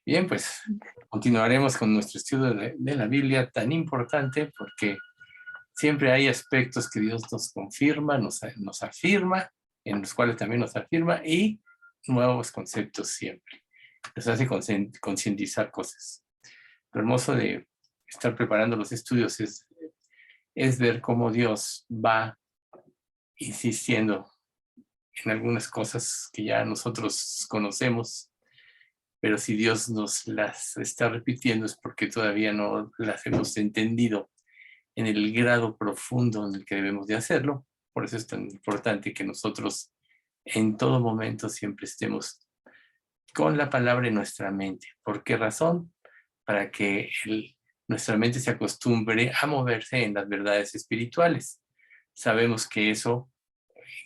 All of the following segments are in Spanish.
Bien, pues continuaremos con nuestro estudio de la Biblia tan importante porque siempre hay aspectos que Dios nos confirma, nos afirma, en los cuales también nos afirma y nuevos conceptos siempre. Nos hace concientizar cosas. Lo hermoso de estar preparando los estudios es ver cómo Dios va insistiendo en algunas cosas que ya nosotros conocemos, pero si Dios nos las está repitiendo es porque todavía no las hemos entendido en el grado profundo en el que debemos de hacerlo. Por eso es tan importante que nosotros en todo momento siempre estemos con la palabra en nuestra mente. ¿Por qué razón? Para que nuestra mente se acostumbre a moverse en las verdades espirituales. Sabemos que eso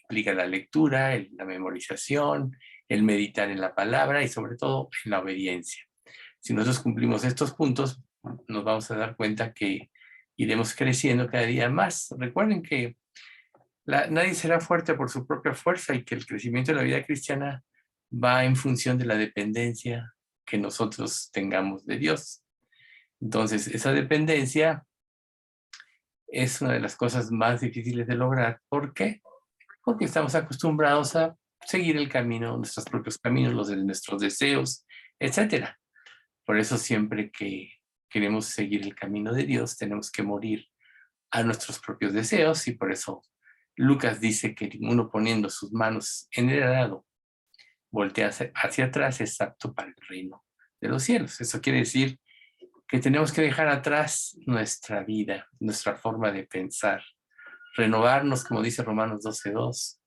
implica la lectura, la memorización, el meditar en la palabra y sobre todo en la obediencia. Si nosotros cumplimos estos puntos, nos vamos a dar cuenta que iremos creciendo cada día más. Recuerden que nadie será fuerte por su propia fuerza y que el crecimiento de la vida cristiana va en función de la dependencia que nosotros tengamos de Dios. Entonces, esa dependencia es una de las cosas más difíciles de lograr. ¿Por qué? Porque estamos acostumbrados a seguir el camino, nuestros propios caminos, los de nuestros deseos, etcétera. Por eso siempre que queremos seguir el camino de Dios, tenemos que morir a nuestros propios deseos y por eso Lucas dice que ninguno poniendo sus manos en el arado voltea hacia atrás es apto para el reino de los cielos. Eso quiere decir que tenemos que dejar atrás nuestra vida, nuestra forma de pensar, renovarnos, como dice Romanos 12:2,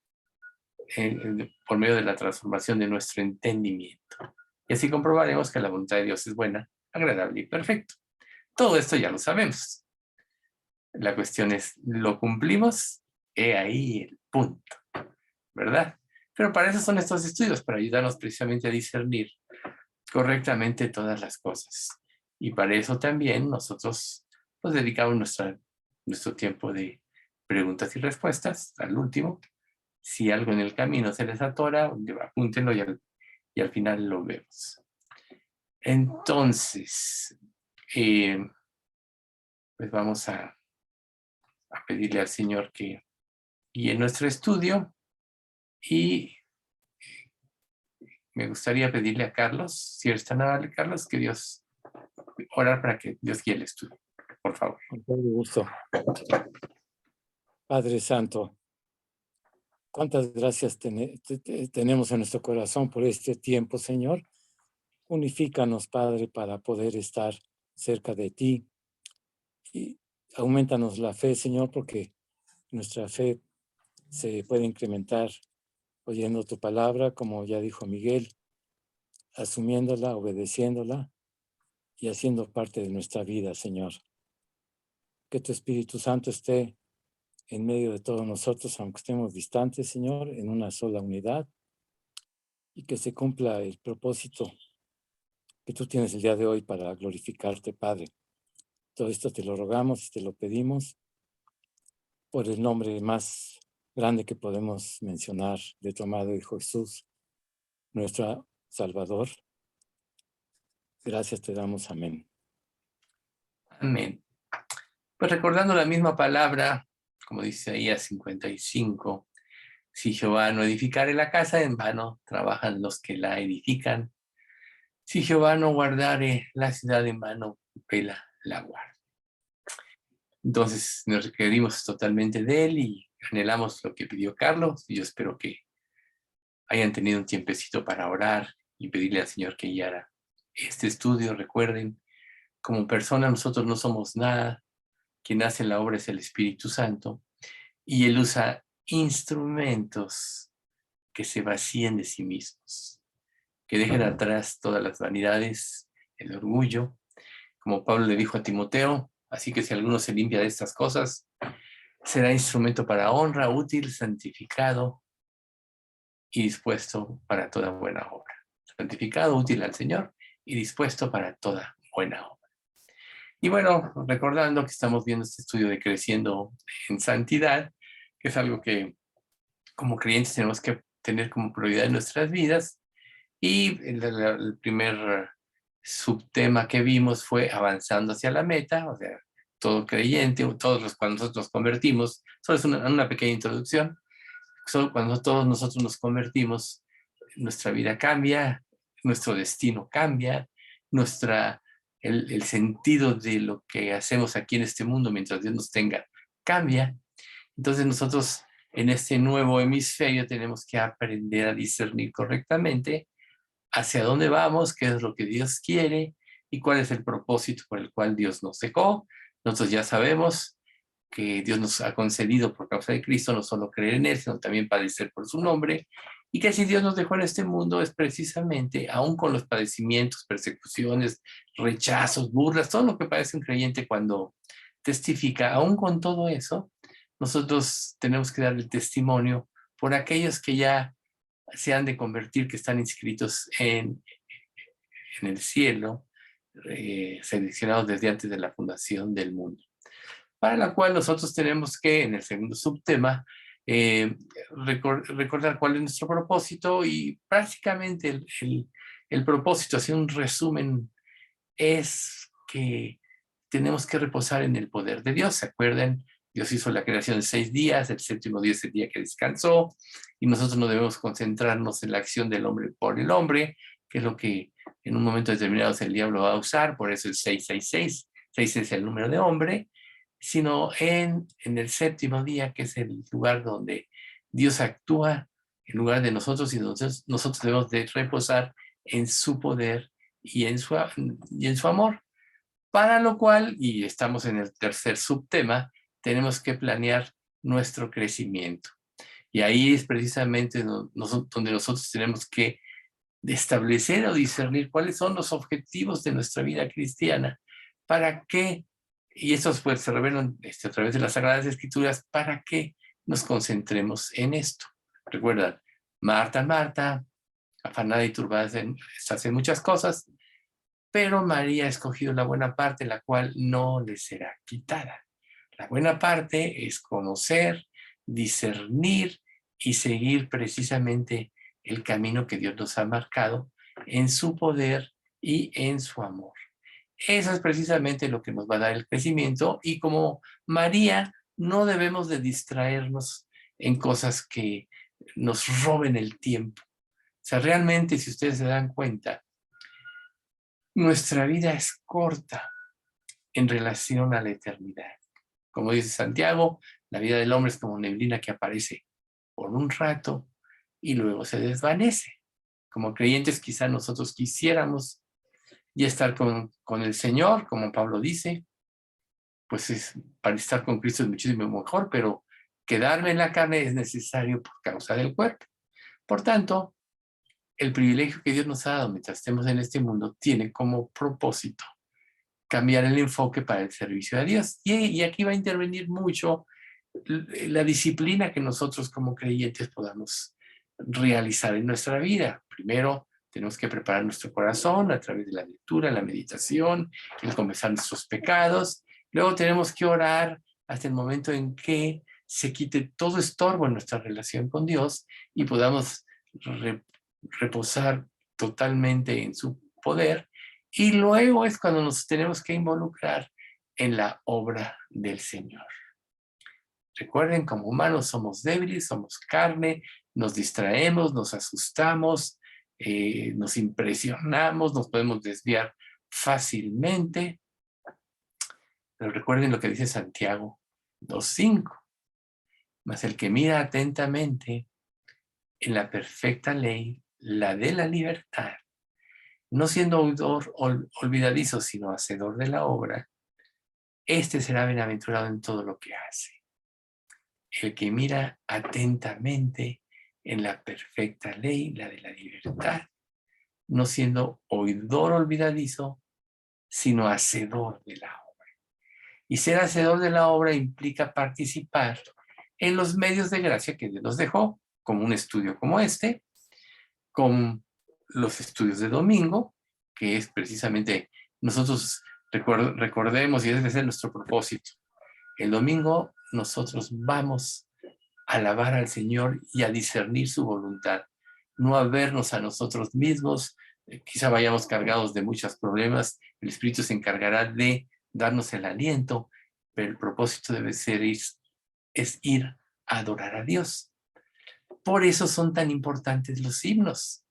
por medio de la transformación de nuestro entendimiento. Y así comprobaremos que la voluntad de Dios es buena, agradable y perfecta. Todo esto ya lo sabemos. La cuestión es, ¿lo cumplimos? He ahí el punto, ¿verdad? Pero para eso son estos estudios, para ayudarnos precisamente a discernir correctamente todas las cosas. Y para eso también nosotros nos dedicamos nuestro tiempo de preguntas y respuestas al último. Si algo en el camino se les atora, apúntenlo y al final lo vemos. Entonces, pues vamos a pedirle al Señor que guíe nuestro estudio y me gustaría pedirle a Carlos, si eres tan amable, Carlos, que Dios, orar para que Dios guíe el estudio, por favor. Con todo gusto. Padre Santo, cuántas gracias tenemos en nuestro corazón por este tiempo, Señor. Unifícanos, Padre, para poder estar cerca de ti y aumentanos la fe, Señor, porque nuestra fe se puede incrementar oyendo tu palabra, como ya dijo Miguel, asumiéndola, obedeciéndola y haciendo parte de nuestra vida, Señor. Que tu Espíritu Santo esté en medio de todos nosotros, aunque estemos distantes, Señor, en una sola unidad, y que se cumpla el propósito que tú tienes el día de hoy para glorificarte, Padre. Todo esto te lo rogamos y te lo pedimos por el nombre más grande que podemos mencionar de tu amado Hijo Jesús, nuestro Salvador. Gracias te damos, amén. Amén. Pues recordando la misma palabra, como dice Isaías 55, si Jehová no edificare la casa, en vano trabajan los que la edifican. Si Jehová no guardare la ciudad, en vano vela la guarda. Entonces nos requerimos totalmente de él y anhelamos lo que pidió Carlos. Y yo espero que hayan tenido un tiempecito para orar y pedirle al Señor que guiara este estudio. Recuerden, como persona nosotros no somos nada. Quien hace la obra es el Espíritu Santo y Él usa instrumentos que se vacíen de sí mismos, que dejen atrás todas las vanidades, el orgullo, como Pablo le dijo a Timoteo, así que si alguno se limpia de estas cosas, será instrumento para honra, útil, santificado y dispuesto para toda buena obra. Santificado, útil al Señor y dispuesto para toda buena obra. Y bueno, recordando que estamos viendo este estudio de Creciendo en Santidad, que es algo que como creyentes tenemos que tener como prioridad en nuestras vidas. Y el primer subtema que vimos fue avanzando hacia la meta, o sea, todo creyente, cuando nosotros nos convertimos, solo es una pequeña introducción, solo cuando todos nosotros nos convertimos, nuestra vida cambia, nuestro destino cambia, el sentido de lo que hacemos aquí en este mundo mientras Dios nos tenga cambia. Entonces nosotros en este nuevo hemisferio tenemos que aprender a discernir correctamente hacia dónde vamos, qué es lo que Dios quiere y cuál es el propósito por el cual Dios nos dejó. Nosotros ya sabemos que Dios nos ha concedido por causa de Cristo no solo creer en Él, sino también padecer por su nombre, y que si Dios nos dejó en este mundo es precisamente, aún con los padecimientos, persecuciones, rechazos, burlas, todo lo que padece un creyente cuando testifica, aún con todo eso, nosotros tenemos que dar el testimonio por aquellos que ya se han de convertir, que están inscritos en el cielo, seleccionados desde antes de la fundación del mundo. Para la cual nosotros tenemos que, en el segundo subtema, recordar cuál es nuestro propósito y prácticamente el propósito, así un resumen, es que tenemos que reposar en el poder de Dios. ¿Se acuerdan? Dios hizo la creación en 6 días, el séptimo día es el día que descansó, y nosotros no debemos concentrarnos en la acción del hombre por el hombre, que es lo que en un momento determinado el diablo va a usar, por eso el 666, 6 es el número de hombre, sino en el séptimo día, que es el lugar donde Dios actúa en lugar de nosotros, y nosotros debemos de reposar en su poder y en su amor. Para lo cual, y estamos en el tercer subtema, tenemos que planear nuestro crecimiento. Y ahí es precisamente donde nosotros tenemos que establecer o discernir cuáles son los objetivos de nuestra vida cristiana, para que, y estos pues se revelan a través de las Sagradas Escrituras, para que nos concentremos en esto. Recuerda, Marta, Marta, afanada y turbada estás en muchas cosas, pero María ha escogido la buena parte, la cual no le será quitada. La buena parte es conocer, discernir y seguir precisamente el camino que Dios nos ha marcado en su poder y en su amor. Eso es precisamente lo que nos va a dar el crecimiento, y como María no debemos de distraernos en cosas que nos roben el tiempo. O sea, realmente, si ustedes se dan cuenta, nuestra vida es corta en relación a la eternidad. Como dice Santiago, la vida del hombre es como neblina que aparece por un rato y luego se desvanece. Como creyentes quizá nosotros quisiéramos ya estar con el Señor, como Pablo dice, pues para estar con Cristo es muchísimo mejor, pero quedarme en la carne es necesario por causa del cuerpo. Por tanto, el privilegio que Dios nos ha dado mientras estemos en este mundo tiene como propósito cambiar el enfoque para el servicio a Dios. Y aquí va a intervenir mucho la disciplina que nosotros como creyentes podamos realizar en nuestra vida. Primero, tenemos que preparar nuestro corazón a través de la lectura, la meditación, el confesar nuestros pecados. Luego tenemos que orar hasta el momento en que se quite todo estorbo en nuestra relación con Dios y podamos reposar totalmente en su poder. Y luego es cuando nos tenemos que involucrar en la obra del Señor. Recuerden, como humanos somos débiles, somos carne, nos distraemos, nos asustamos, nos impresionamos, nos podemos desviar fácilmente. Pero recuerden lo que dice Santiago 2:5. Mas el que mira atentamente en la perfecta ley, la de la libertad, no siendo oidor olvidadizo, sino hacedor de la obra, este será bienaventurado en todo lo que hace. El que mira atentamente en la perfecta ley, la de la libertad, no siendo oidor olvidadizo, sino hacedor de la obra. Y ser hacedor de la obra implica participar en los medios de gracia que Dios nos dejó, como un estudio como este, con los estudios de domingo, que es precisamente, nosotros recordemos, y ese debe ser nuestro propósito. El domingo nosotros vamos a alabar al Señor y a discernir su voluntad, no a vernos a nosotros mismos quizá vayamos cargados de muchos problemas, el Espíritu se encargará de darnos el aliento, pero el propósito debe ser es ir a adorar a Dios. Por eso son tan importantes los himnos.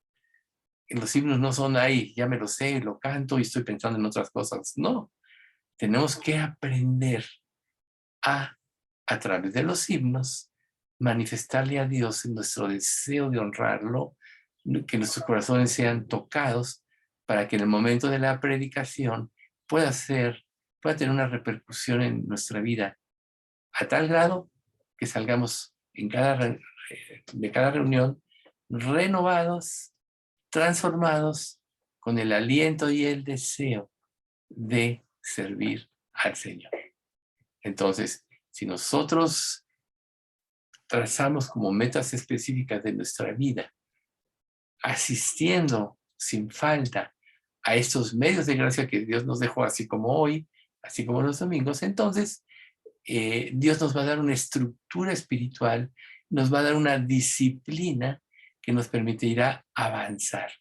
Los himnos no son, ay, ya me lo sé, lo canto y estoy pensando en otras cosas. No, tenemos que aprender a través de los himnos, manifestarle a Dios en nuestro deseo de honrarlo, que nuestros corazones sean tocados para que en el momento de la predicación pueda tener una repercusión en nuestra vida a tal grado que salgamos de cada reunión renovados, transformados, con el aliento y el deseo de servir al Señor. Entonces, si nosotros trazamos como metas específicas de nuestra vida, asistiendo sin falta a estos medios de gracia que Dios nos dejó, así como hoy, así como los domingos, entonces Dios nos va a dar una estructura espiritual, nos va a dar una disciplina que nos permitirá avanzar,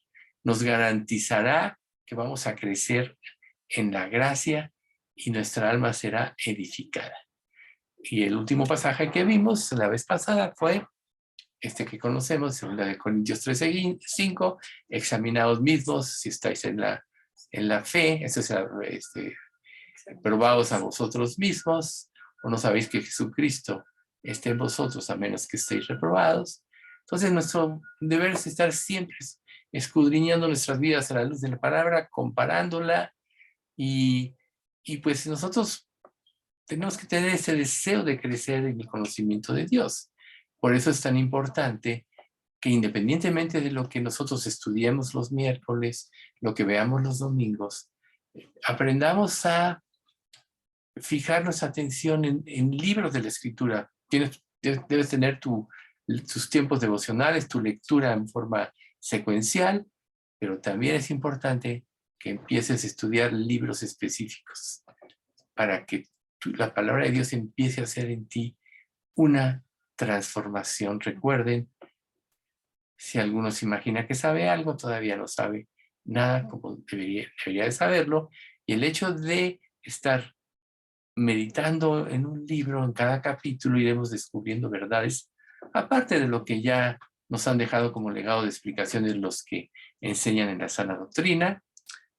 nos garantizará que vamos a crecer en la gracia y nuestra alma será edificada. Y el último pasaje que vimos la vez pasada fue este que conocemos, 2 Corintios 13:5, examinaos mismos si estáis en la fe, probaos a vosotros mismos, o no sabéis que Jesucristo esté en vosotros a menos que estéis reprobados. Entonces nuestro deber es estar siempre escudriñando nuestras vidas a la luz de la palabra, comparándola, y pues nosotros tenemos que tener ese deseo de crecer en el conocimiento de Dios. Por eso es tan importante que independientemente de lo que nosotros estudiemos los miércoles, lo que veamos los domingos, aprendamos a fijar nuestra atención en libros de la Escritura. Debes tener tus tiempos devocionales, tu lectura en forma secuencial, pero también es importante que empieces a estudiar libros específicos para que la palabra de Dios empiece a hacer en ti una transformación. Recuerden, si alguno se imagina que sabe algo, todavía no sabe nada como debería de saberlo. Y el hecho de estar meditando en un libro, en cada capítulo iremos descubriendo verdades, aparte de lo que ya nos han dejado como legado de explicaciones los que enseñan en la sana doctrina.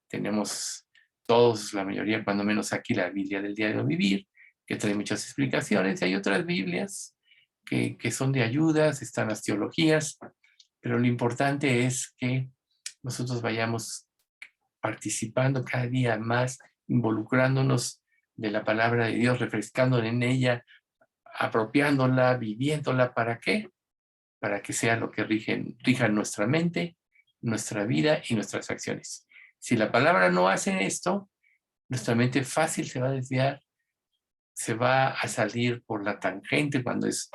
Tenemos todos, la mayoría, cuando menos aquí, la Biblia del Diario Vivir, que trae muchas explicaciones, y hay otras Biblias que son de ayudas, están las teologías, pero lo importante es que nosotros vayamos participando cada día más, involucrándonos de la palabra de Dios, refrescándonos en ella, apropiándola, viviéndola. ¿Para qué? Para que sea lo que rija nuestra mente, nuestra vida y nuestras acciones. Si la palabra no hace esto, nuestra mente fácil se va a desviar, se va a salir por la tangente cuando es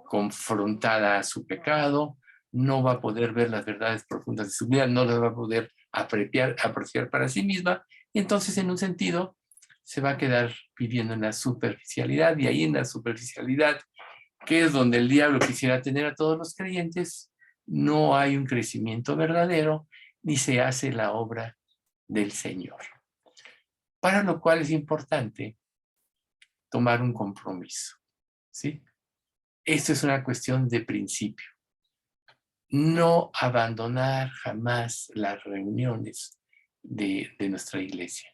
confrontada a su pecado, no va a poder ver las verdades profundas de su vida, no las va a poder apreciar para sí misma, y entonces en un sentido se va a quedar viviendo en la superficialidad, y ahí en la superficialidad, que es donde el diablo quisiera tener a todos los creyentes, no hay un crecimiento verdadero, ni se hace la obra del Señor. Para lo cual es importante tomar un compromiso, ¿sí? Esto es una cuestión de principio. No abandonar jamás las reuniones de nuestra iglesia,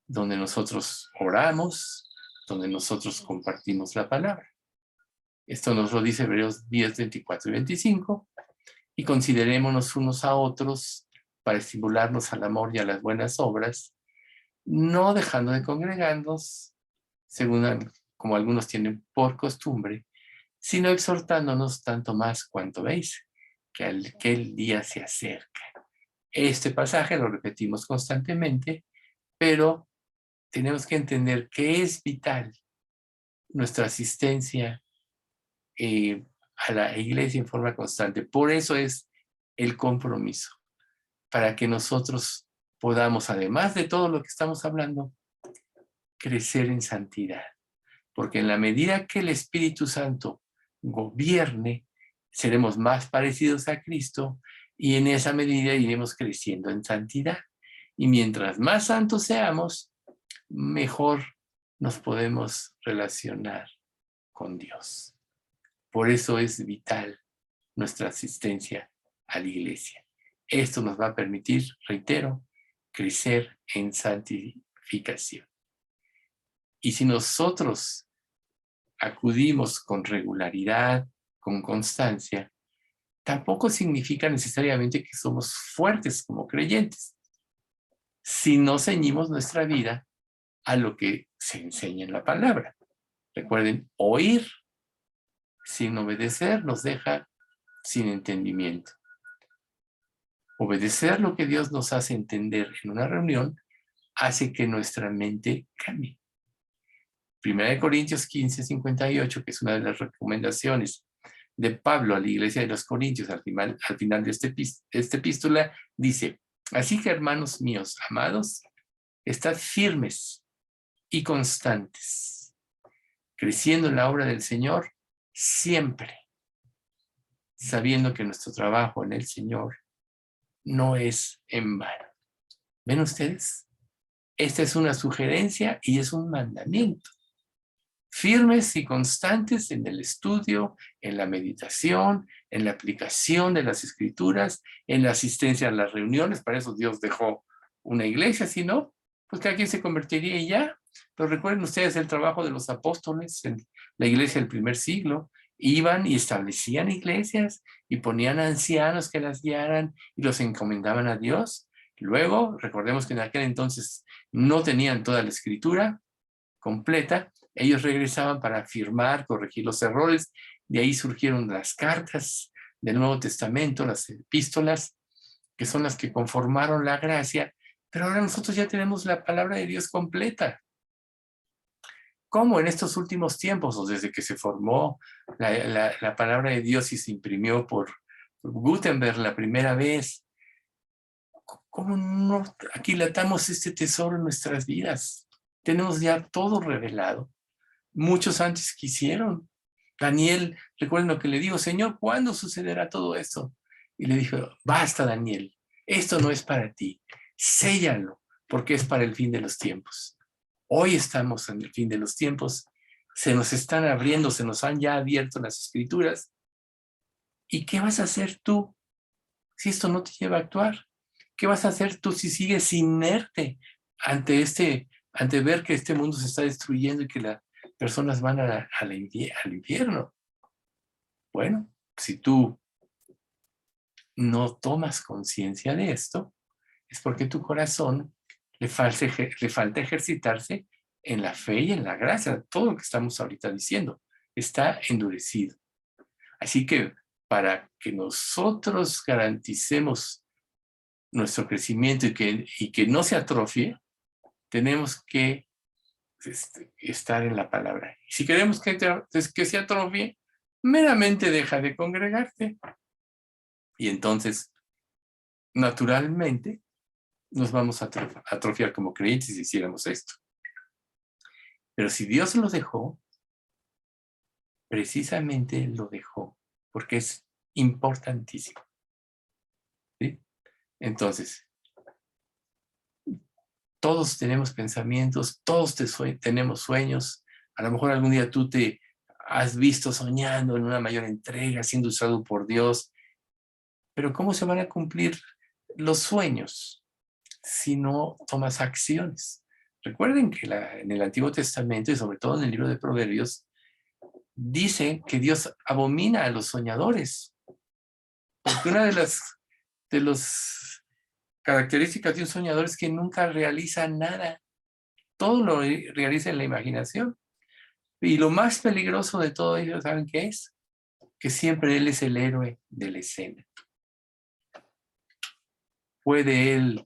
donde nosotros oramos, donde nosotros compartimos la palabra. Esto nos lo dice Hebreos 10, 24 y 25, y considerémonos unos a otros para estimularnos al amor y a las buenas obras, no dejando de congregarnos, como algunos tienen por costumbre, sino exhortándonos tanto más cuanto veis que aquel día se acerca. Este pasaje lo repetimos constantemente, pero tenemos que entender que es vital nuestra asistencia a la iglesia en forma constante. Por eso es el compromiso, para que nosotros podamos, además de todo lo que estamos hablando, crecer en santidad. Porque en la medida que el Espíritu Santo gobierne, seremos más parecidos a Cristo, Y en esa medida iremos creciendo en santidad. Y mientras más santos seamos, mejor nos podemos relacionar con Dios. Por eso es vital nuestra asistencia a la iglesia. Esto nos va a permitir, reitero, crecer en santificación. Y si nosotros acudimos con regularidad, con constancia, tampoco significa necesariamente que somos fuertes como creyentes, si no ceñimos nuestra vida a lo que se enseña en la palabra. Recuerden, oír sin obedecer nos deja sin entendimiento. Obedecer lo que Dios nos hace entender en una reunión hace que nuestra mente cambie. 1 Corintios 15:58, que es una de las recomendaciones de Pablo a la iglesia de los Corintios al final de esta epístola, dice: así que, hermanos míos, amados, estad firmes y constantes, creciendo en la obra del Señor siempre, sabiendo que nuestro trabajo en el Señor no es en vano. ¿Ven ustedes? Esta es una sugerencia y es un mandamiento. Firmes y constantes en el estudio, en la meditación, en la aplicación de las escrituras, en la asistencia a las reuniones. Para eso Dios dejó una iglesia, si no, pues cada quien se convertiría y ya. Pero recuerden ustedes el trabajo de los apóstoles en la iglesia del primer siglo. Iban y establecían iglesias y ponían ancianos que las guiaran y los encomendaban a Dios. Luego, recordemos que en aquel entonces no tenían toda la escritura completa. Ellos regresaban para afirmar, corregir los errores. De ahí surgieron las cartas del Nuevo Testamento, las epístolas, que son las que conformaron la gracia. Pero ahora nosotros ya tenemos la palabra de Dios completa. ¿Cómo en estos últimos tiempos, o desde que se formó la palabra de Dios y se imprimió por Gutenberg la primera vez? ¿Cómo no aquilatamos este tesoro en nuestras vidas? Tenemos ya todo revelado. Muchos antes quisieron. Daniel, recuerden lo que le dijo: Señor, ¿cuándo sucederá todo esto? Y le dijo: basta, Daniel, esto no es para ti, séllalo, porque es para el fin de los tiempos. Hoy estamos en el fin de los tiempos, se nos están abriendo, se nos han ya abierto las escrituras. ¿Y qué vas a hacer tú si esto no te lleva a actuar? ¿Qué vas a hacer tú si sigues inerte ante ver que este mundo se está destruyendo y que las personas van al infierno? Bueno, si tú no tomas conciencia de esto, es porque tu corazón le falta ejercitarse en la fe y en la gracia. Todo lo que estamos ahorita diciendo está endurecido. Así que para que nosotros garanticemos nuestro crecimiento y que no se atrofie, tenemos que estar en la palabra. Y si queremos que se atrofie, meramente deja de congregarte. Y entonces, naturalmente, nos vamos a atrofiar como creyentes si hiciéramos esto. Pero si Dios lo dejó, precisamente lo dejó, porque es importantísimo. ¿Sí? Entonces, todos tenemos pensamientos, todos tenemos sueños. A lo mejor algún día tú te has visto soñando en una mayor entrega, siendo usado por Dios. Pero ¿cómo se van a cumplir los sueños si no tomas acciones? Recuerden que en el Antiguo Testamento, y sobre todo en el libro de Proverbios, dice que Dios abomina a los soñadores. Porque una de las características de un soñador es que nunca realiza nada. Todo lo realiza en la imaginación. Y lo más peligroso de todo ello, ¿saben qué es? Que siempre él es el héroe de la escena. Puede él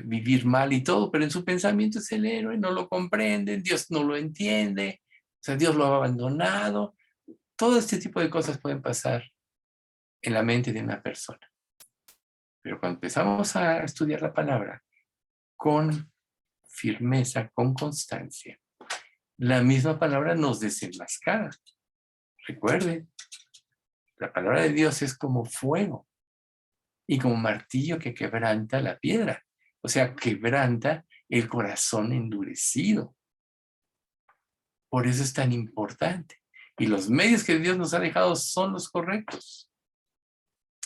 vivir mal y todo, pero en su pensamiento es el héroe, no lo comprenden, Dios no lo entiende, o sea, Dios lo ha abandonado. Todo este tipo de cosas pueden pasar en la mente de una persona. Pero cuando empezamos a estudiar la palabra con firmeza, con constancia, la misma palabra nos desenmascara. Recuerden, la palabra de Dios es como fuego. y como martillo que quebranta la piedra. O sea, quebranta el corazón endurecido. Por eso es tan importante. Y los medios que Dios nos ha dejado son los correctos.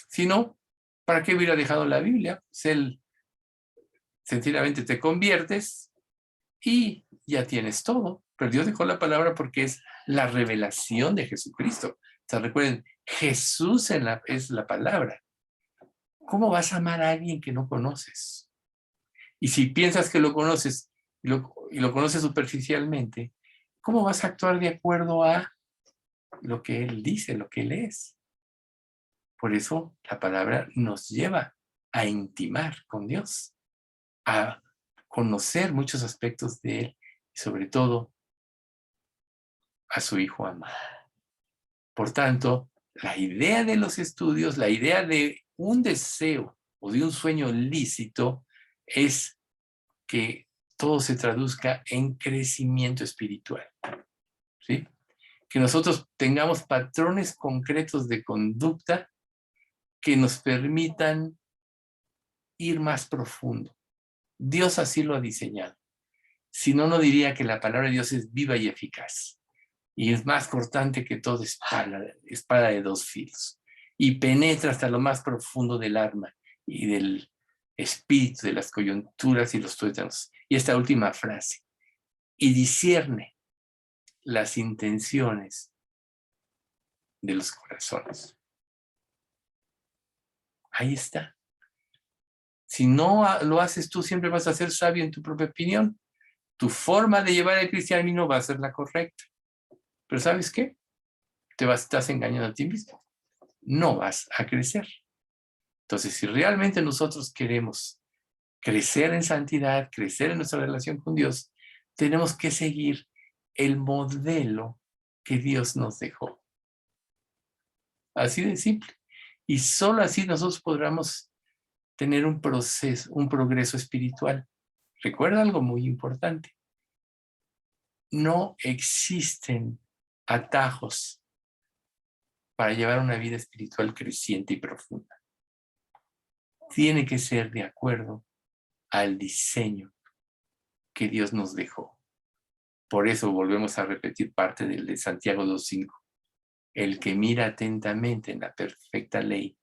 Si no, ¿para qué hubiera dejado la Biblia? Pues Él sencillamente te conviertes y ya tienes todo. Pero Dios dejó la palabra porque es la revelación de Jesucristo. O sea, recuerden, Jesús es la palabra. ¿Cómo vas a amar a alguien que no conoces? Y si piensas que lo conoces y lo conoces superficialmente, ¿cómo vas a actuar de acuerdo a lo que Él dice, lo que Él es? Por eso la palabra nos lleva a intimar con Dios, a conocer muchos aspectos de Él y sobre todo a su Hijo amado. Por tanto, la idea de los estudios, la idea de un deseo o de un sueño lícito es que todo se traduzca en crecimiento espiritual, ¿sí? Que nosotros tengamos patrones concretos de conducta que nos permitan ir más profundo. Dios así lo ha diseñado. Si no, no diría que la palabra de Dios es viva y eficaz. Y es más cortante que toda espada de dos filos. Y penetra hasta lo más profundo del alma y del espíritu, de las coyunturas y los tuétanos. Y esta última frase. Y discierne las intenciones de los corazones. Ahí está. Si no lo haces tú, siempre vas a ser sabio en tu propia opinión. Tu forma de llevar el cristianismo va a ser la correcta. Pero ¿sabes qué? Estás engañando a ti mismo. No vas a crecer. Entonces, si realmente nosotros queremos crecer en santidad, crecer en nuestra relación con Dios, tenemos que seguir el modelo que Dios nos dejó. Así de simple. Y solo así nosotros podremos tener un proceso, un progreso espiritual. Recuerda algo muy importante. No existen atajos para llevar una vida espiritual creciente y profunda. Tiene que ser de acuerdo al diseño que Dios nos dejó. Por eso volvemos a repetir parte del de Santiago 2:5. El que mira atentamente en la perfecta ley,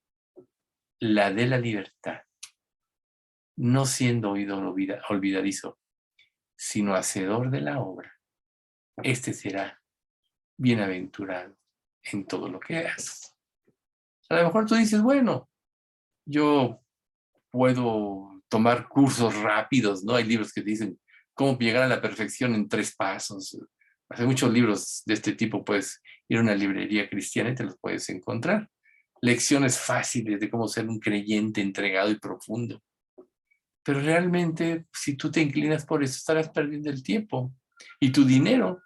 la de la libertad, no siendo oído olvidadizo, sino hacedor de la obra, este será bienaventurado en todo lo que hagas. A lo mejor tú dices, bueno, yo puedo tomar cursos rápidos, ¿no? Hay libros que dicen cómo llegar a la perfección en 3 pasos. Hay muchos libros de este tipo, puedes ir a una librería cristiana y te los puedes encontrar. Lecciones fáciles de cómo ser un creyente entregado y profundo. Pero realmente, si tú te inclinas por eso, estarás perdiendo el tiempo y tu dinero.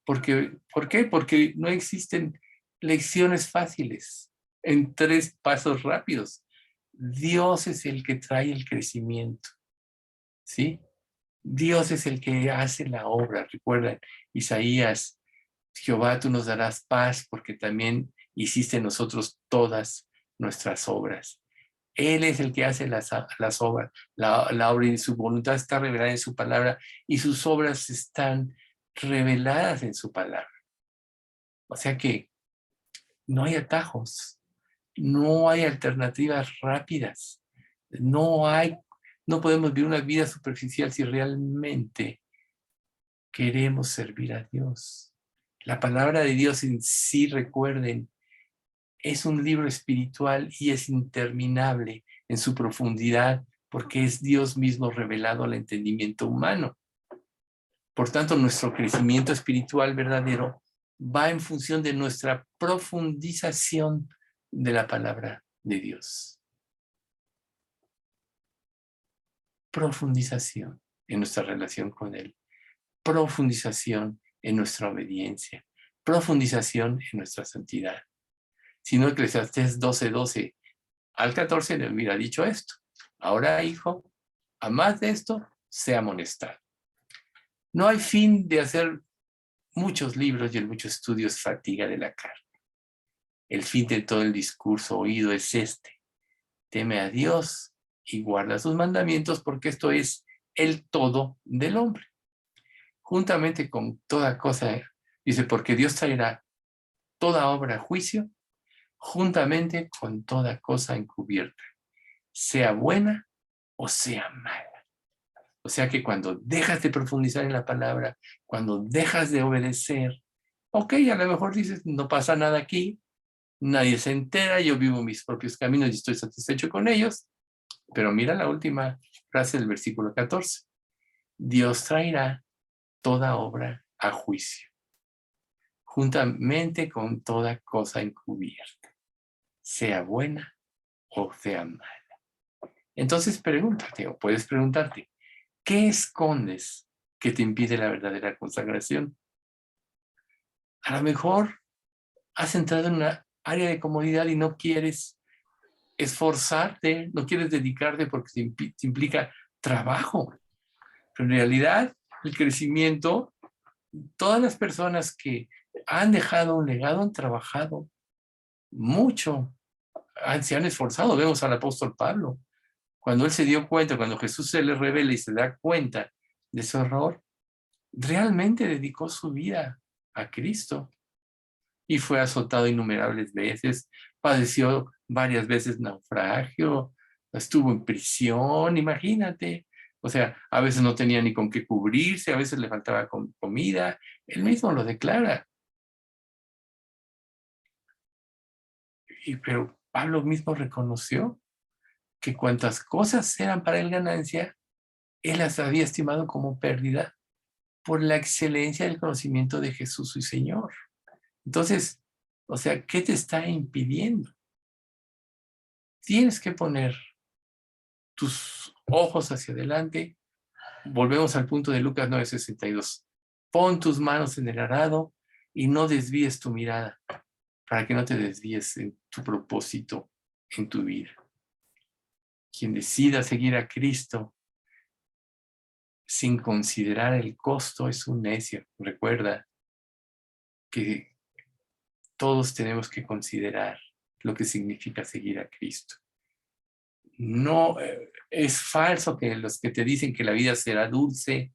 ¿Por qué? Porque no existen lecciones fáciles en 3 pasos rápidos. Dios es el que trae el crecimiento, ¿sí? Dios es el que hace la obra. Recuerda, Isaías, Jehová, tú nos darás paz porque también hiciste en nosotros todas nuestras obras. Él es el que hace las obras, la obra y su voluntad está revelada en su palabra y sus obras están reveladas en su palabra. O sea que no hay atajos, no hay alternativas rápidas, no podemos vivir una vida superficial si realmente queremos servir a Dios. La palabra de Dios en sí, recuerden, es un libro espiritual y es interminable en su profundidad porque es Dios mismo revelado al entendimiento humano. Por tanto, nuestro crecimiento espiritual verdadero va en función de nuestra profundización de la palabra de Dios. Profundización en nuestra relación con Él. Profundización en nuestra obediencia. Profundización en nuestra santidad. Si no, Eclesiastés 12:12 al 14 le hubiera dicho esto. Ahora, hijo, a más de esto, sea amonestado. No hay fin de hacer muchos libros y el mucho estudio es fatiga de la carne. El fin de todo el discurso oído es este, teme a Dios y guarda sus mandamientos, porque esto es el todo del hombre. Juntamente con toda cosa, dice, porque Dios traerá toda obra a juicio, juntamente con toda cosa encubierta, sea buena o sea mala. O sea que cuando dejas de profundizar en la palabra, cuando dejas de obedecer, ok, a lo mejor dices, no pasa nada aquí, nadie se entera, yo vivo mis propios caminos y estoy satisfecho con ellos, pero mira la última frase del versículo 14. Dios traerá toda obra a juicio, juntamente con toda cosa encubierta, sea buena o sea mala. Entonces pregúntate, o puedes preguntarte, ¿qué escondes que te impide la verdadera consagración? A lo mejor has entrado en una área de comodidad y no quieres esforzarte, no quieres dedicarte porque te implica trabajo. Pero en realidad, el crecimiento, todas las personas que han dejado un legado han trabajado mucho, se han esforzado. Vemos al apóstol Pablo. Cuando él se dio cuenta, cuando Jesús se le revela y se da cuenta de su error, realmente dedicó su vida a Cristo y fue azotado innumerables veces, padeció varias veces naufragio, estuvo en prisión, imagínate. O sea, a veces no tenía ni con qué cubrirse, a veces le faltaba comida. Él mismo lo declara. Pero Pablo mismo reconoció que cuantas cosas eran para él ganancia, él las había estimado como pérdida por la excelencia del conocimiento de Jesús su Señor. Entonces, o sea, ¿qué te está impidiendo? Tienes que poner tus ojos hacia adelante. Volvemos al punto de Lucas 9:62. Pon tus manos en el arado y no desvíes tu mirada para que no te desvíes en tu propósito en tu vida. Quien decida seguir a Cristo sin considerar el costo es un necio. Recuerda que todos tenemos que considerar lo que significa seguir a Cristo. No, es falso que los que te dicen que la vida será dulce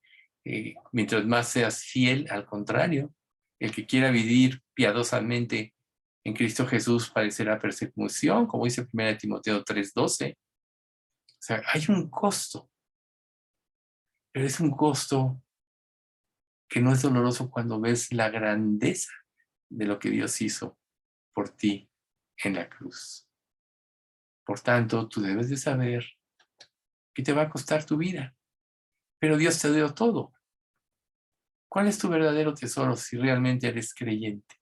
mientras más seas fiel, al contrario, el que quiera vivir piadosamente en Cristo Jesús padecerá persecución, como dice 1 Timoteo 3:12. O sea, hay un costo, pero es un costo que no es doloroso cuando ves la grandeza de lo que Dios hizo por ti en la cruz. Por tanto, tú debes de saber que te va a costar tu vida, pero Dios te dio todo. ¿Cuál es tu verdadero tesoro si realmente eres creyente?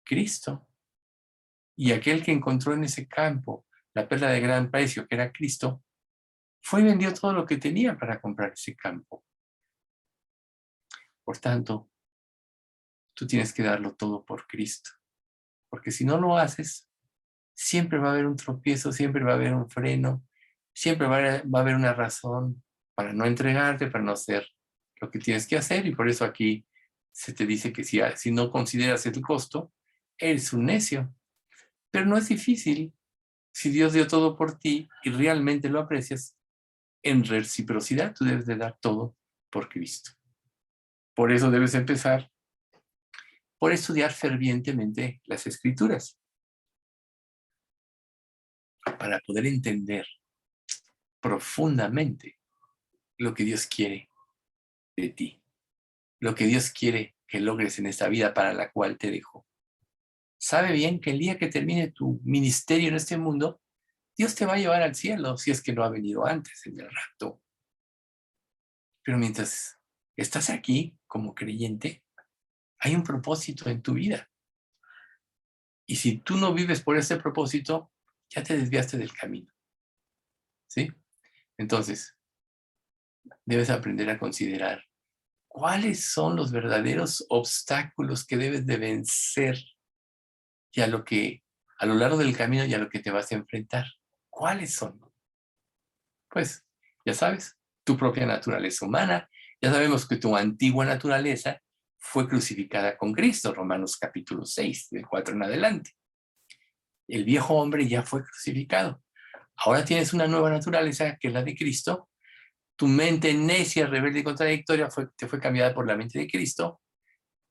Cristo. Y aquel que encontró en ese campo la perla de gran precio, que era Cristo, fue y vendió todo lo que tenía para comprar ese campo. Por tanto, tú tienes que darlo todo por Cristo. Porque si no lo haces, siempre va a haber un tropiezo, siempre va a haber un freno, siempre va a haber una razón para no entregarte, para no hacer lo que tienes que hacer. Y por eso aquí se te dice que si no consideras el costo, eres un necio. Pero no es difícil. Si Dios dio todo por ti y realmente lo aprecias, en reciprocidad tú debes de dar todo por Cristo. Por eso debes empezar por estudiar fervientemente las Escrituras, para poder entender profundamente lo que Dios quiere de ti, lo que Dios quiere que logres en esta vida para la cual te dejó. Sabe bien que el día que termine tu ministerio en este mundo, Dios te va a llevar al cielo, si es que no ha venido antes en el rapto. Pero mientras estás aquí como creyente, hay un propósito en tu vida. Y si tú no vives por ese propósito, ya te desviaste del camino. ¿Sí? Entonces, debes aprender a considerar cuáles son los verdaderos obstáculos que debes de vencer y a lo largo del camino y a lo que te vas a enfrentar. ¿Cuáles son? Pues, ya sabes, tu propia naturaleza humana. Ya sabemos que tu antigua naturaleza fue crucificada con Cristo, Romanos capítulo 6, del 4 en adelante. El viejo hombre ya fue crucificado. Ahora tienes una nueva naturaleza que es la de Cristo. Tu mente necia, rebelde y contradictoria te fue cambiada por la mente de Cristo,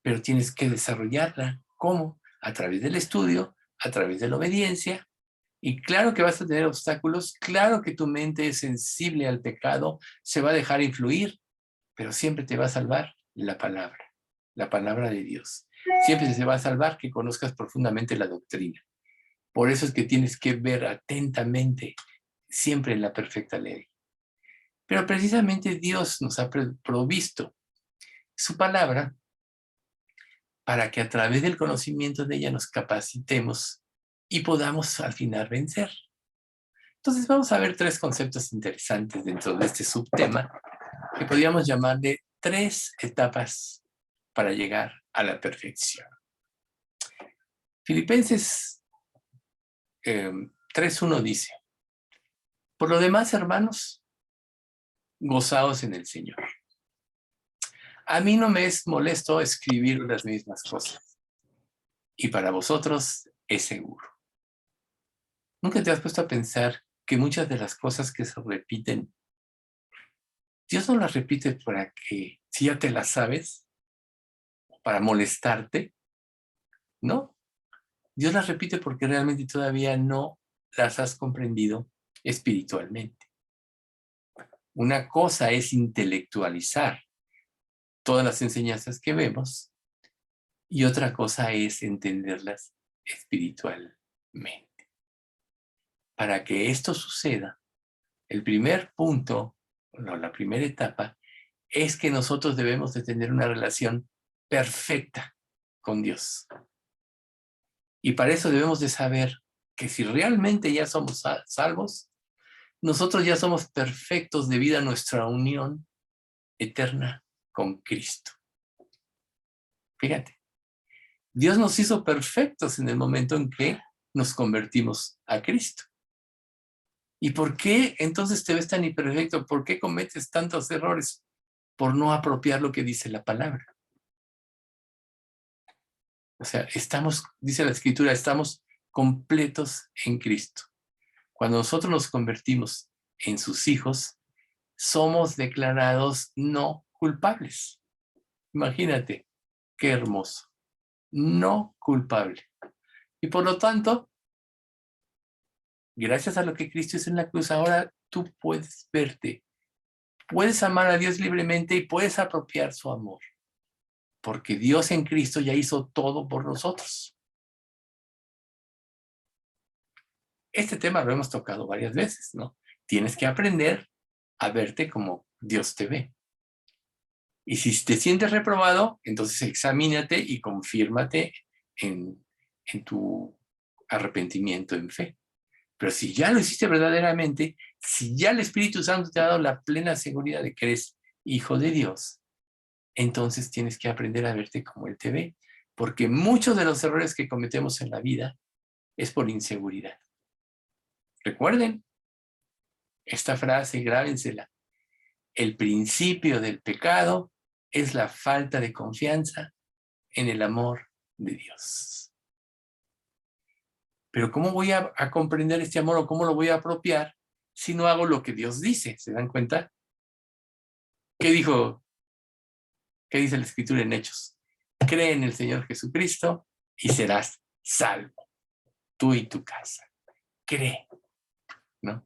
pero tienes que desarrollarla. ¿Cómo? A través del estudio, a través de la obediencia. Y claro que vas a tener obstáculos, claro que tu mente es sensible al pecado, se va a dejar influir, pero siempre te va a salvar la palabra de Dios. Siempre se va a salvar que conozcas profundamente la doctrina. Por eso es que tienes que ver atentamente siempre en la perfecta ley. Pero precisamente Dios nos ha provisto su palabra para que a través del conocimiento de ella nos capacitemos y podamos al final vencer. Entonces vamos a ver 3 conceptos interesantes dentro de este subtema que podríamos llamar de 3 etapas para llegar a la perfección. Filipenses 3:1 dice: por lo demás, hermanos, gozaos en el Señor. A mí no me es molesto escribir las mismas cosas, y para vosotros es seguro. ¿Nunca te has puesto a pensar que muchas de las cosas que se repiten, Dios no las repite para que, si ya te las sabes, para molestarte? No. Dios las repite porque realmente todavía no las has comprendido espiritualmente. Una cosa es intelectualizar todas las enseñanzas que vemos y otra cosa es entenderlas espiritualmente. Para que esto suceda, el primer punto, no, la primera etapa, es que nosotros debemos de tener una relación perfecta con Dios. Y para eso debemos de saber que si realmente ya somos salvos, nosotros ya somos perfectos debido a nuestra unión eterna con Cristo. Fíjate, Dios nos hizo perfectos en el momento en que nos convertimos a Cristo. ¿Y por qué entonces te ves tan imperfecto? ¿Por qué cometes tantos errores? Por no apropiar lo que dice la palabra. O sea, dice la Escritura, estamos completos en Cristo. Cuando nosotros nos convertimos en sus hijos, somos declarados no culpables. Imagínate, qué hermoso. No culpable. Y por lo tanto, gracias a lo que Cristo hizo en la cruz, ahora tú puedes verte, puedes amar a Dios libremente y puedes apropiar su amor. Porque Dios en Cristo ya hizo todo por nosotros. Este tema lo hemos tocado varias veces, ¿no? Tienes que aprender a verte como Dios te ve. Y si te sientes reprobado, entonces examínate y confírmate en tu arrepentimiento en fe. Pero si ya lo hiciste verdaderamente, si ya el Espíritu Santo te ha dado la plena seguridad de que eres hijo de Dios, entonces tienes que aprender a verte como Él te ve. Porque muchos de los errores que cometemos en la vida es por inseguridad. Recuerden esta frase, grábensela. El principio del pecado es la falta de confianza en el amor de Dios. Pero ¿cómo voy a comprender este amor o cómo lo voy a apropiar si no hago lo que Dios dice? ¿Se dan cuenta? ¿Qué dijo? ¿Qué dice la Escritura en Hechos? Cree en el Señor Jesucristo y serás salvo, tú y tu casa. Cree, ¿no?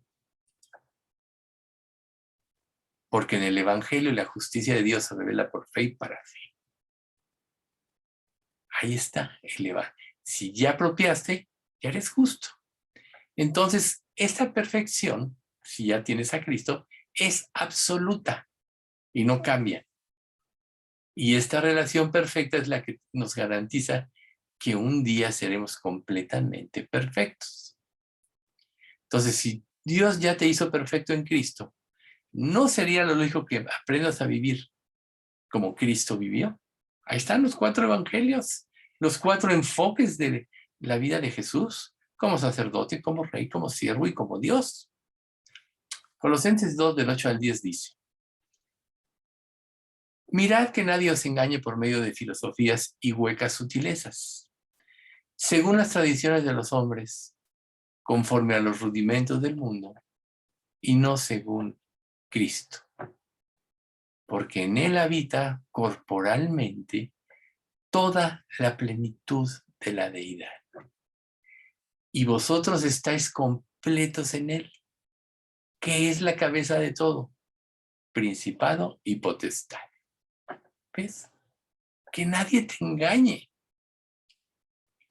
Porque en el Evangelio la justicia de Dios se revela por fe y para fe. Ahí está el Evangelio. Si ya apropiaste, ya eres justo. Entonces, esta perfección, si ya tienes a Cristo, es absoluta y no cambia. Y esta relación perfecta es la que nos garantiza que un día seremos completamente perfectos. Entonces, si Dios ya te hizo perfecto en Cristo, ¿no sería lo lógico que aprendas a vivir como Cristo vivió? Ahí están los 4 evangelios, los 4 enfoques de la vida de Jesús, como sacerdote, como rey, como siervo y como Dios. Colosenses 2, del 8 al 10 dice: mirad que nadie os engañe por medio de filosofías y huecas sutilezas, según las tradiciones de los hombres, conforme a los rudimentos del mundo y no según Cristo, porque en él habita corporalmente toda la plenitud de la deidad. Y vosotros estáis completos en él, que es la cabeza de todo, principado y potestad. ¿Ves? Que nadie te engañe.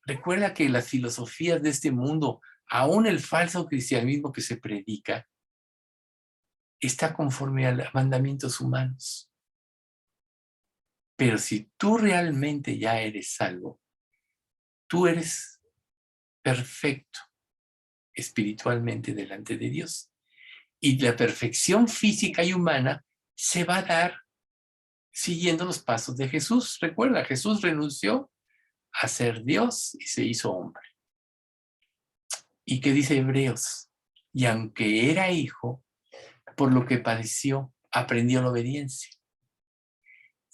Recuerda que las filosofías de este mundo, aún el falso cristianismo que se predica, está conforme a los mandamientos humanos. Pero si tú realmente ya eres salvo, tú eres perfecto espiritualmente delante de Dios. Y la perfección física y humana se va a dar siguiendo los pasos de Jesús. Recuerda, Jesús renunció a ser Dios y se hizo hombre. ¿Y qué dice Hebreos? Y aunque era hijo, por lo que padeció, aprendió la obediencia.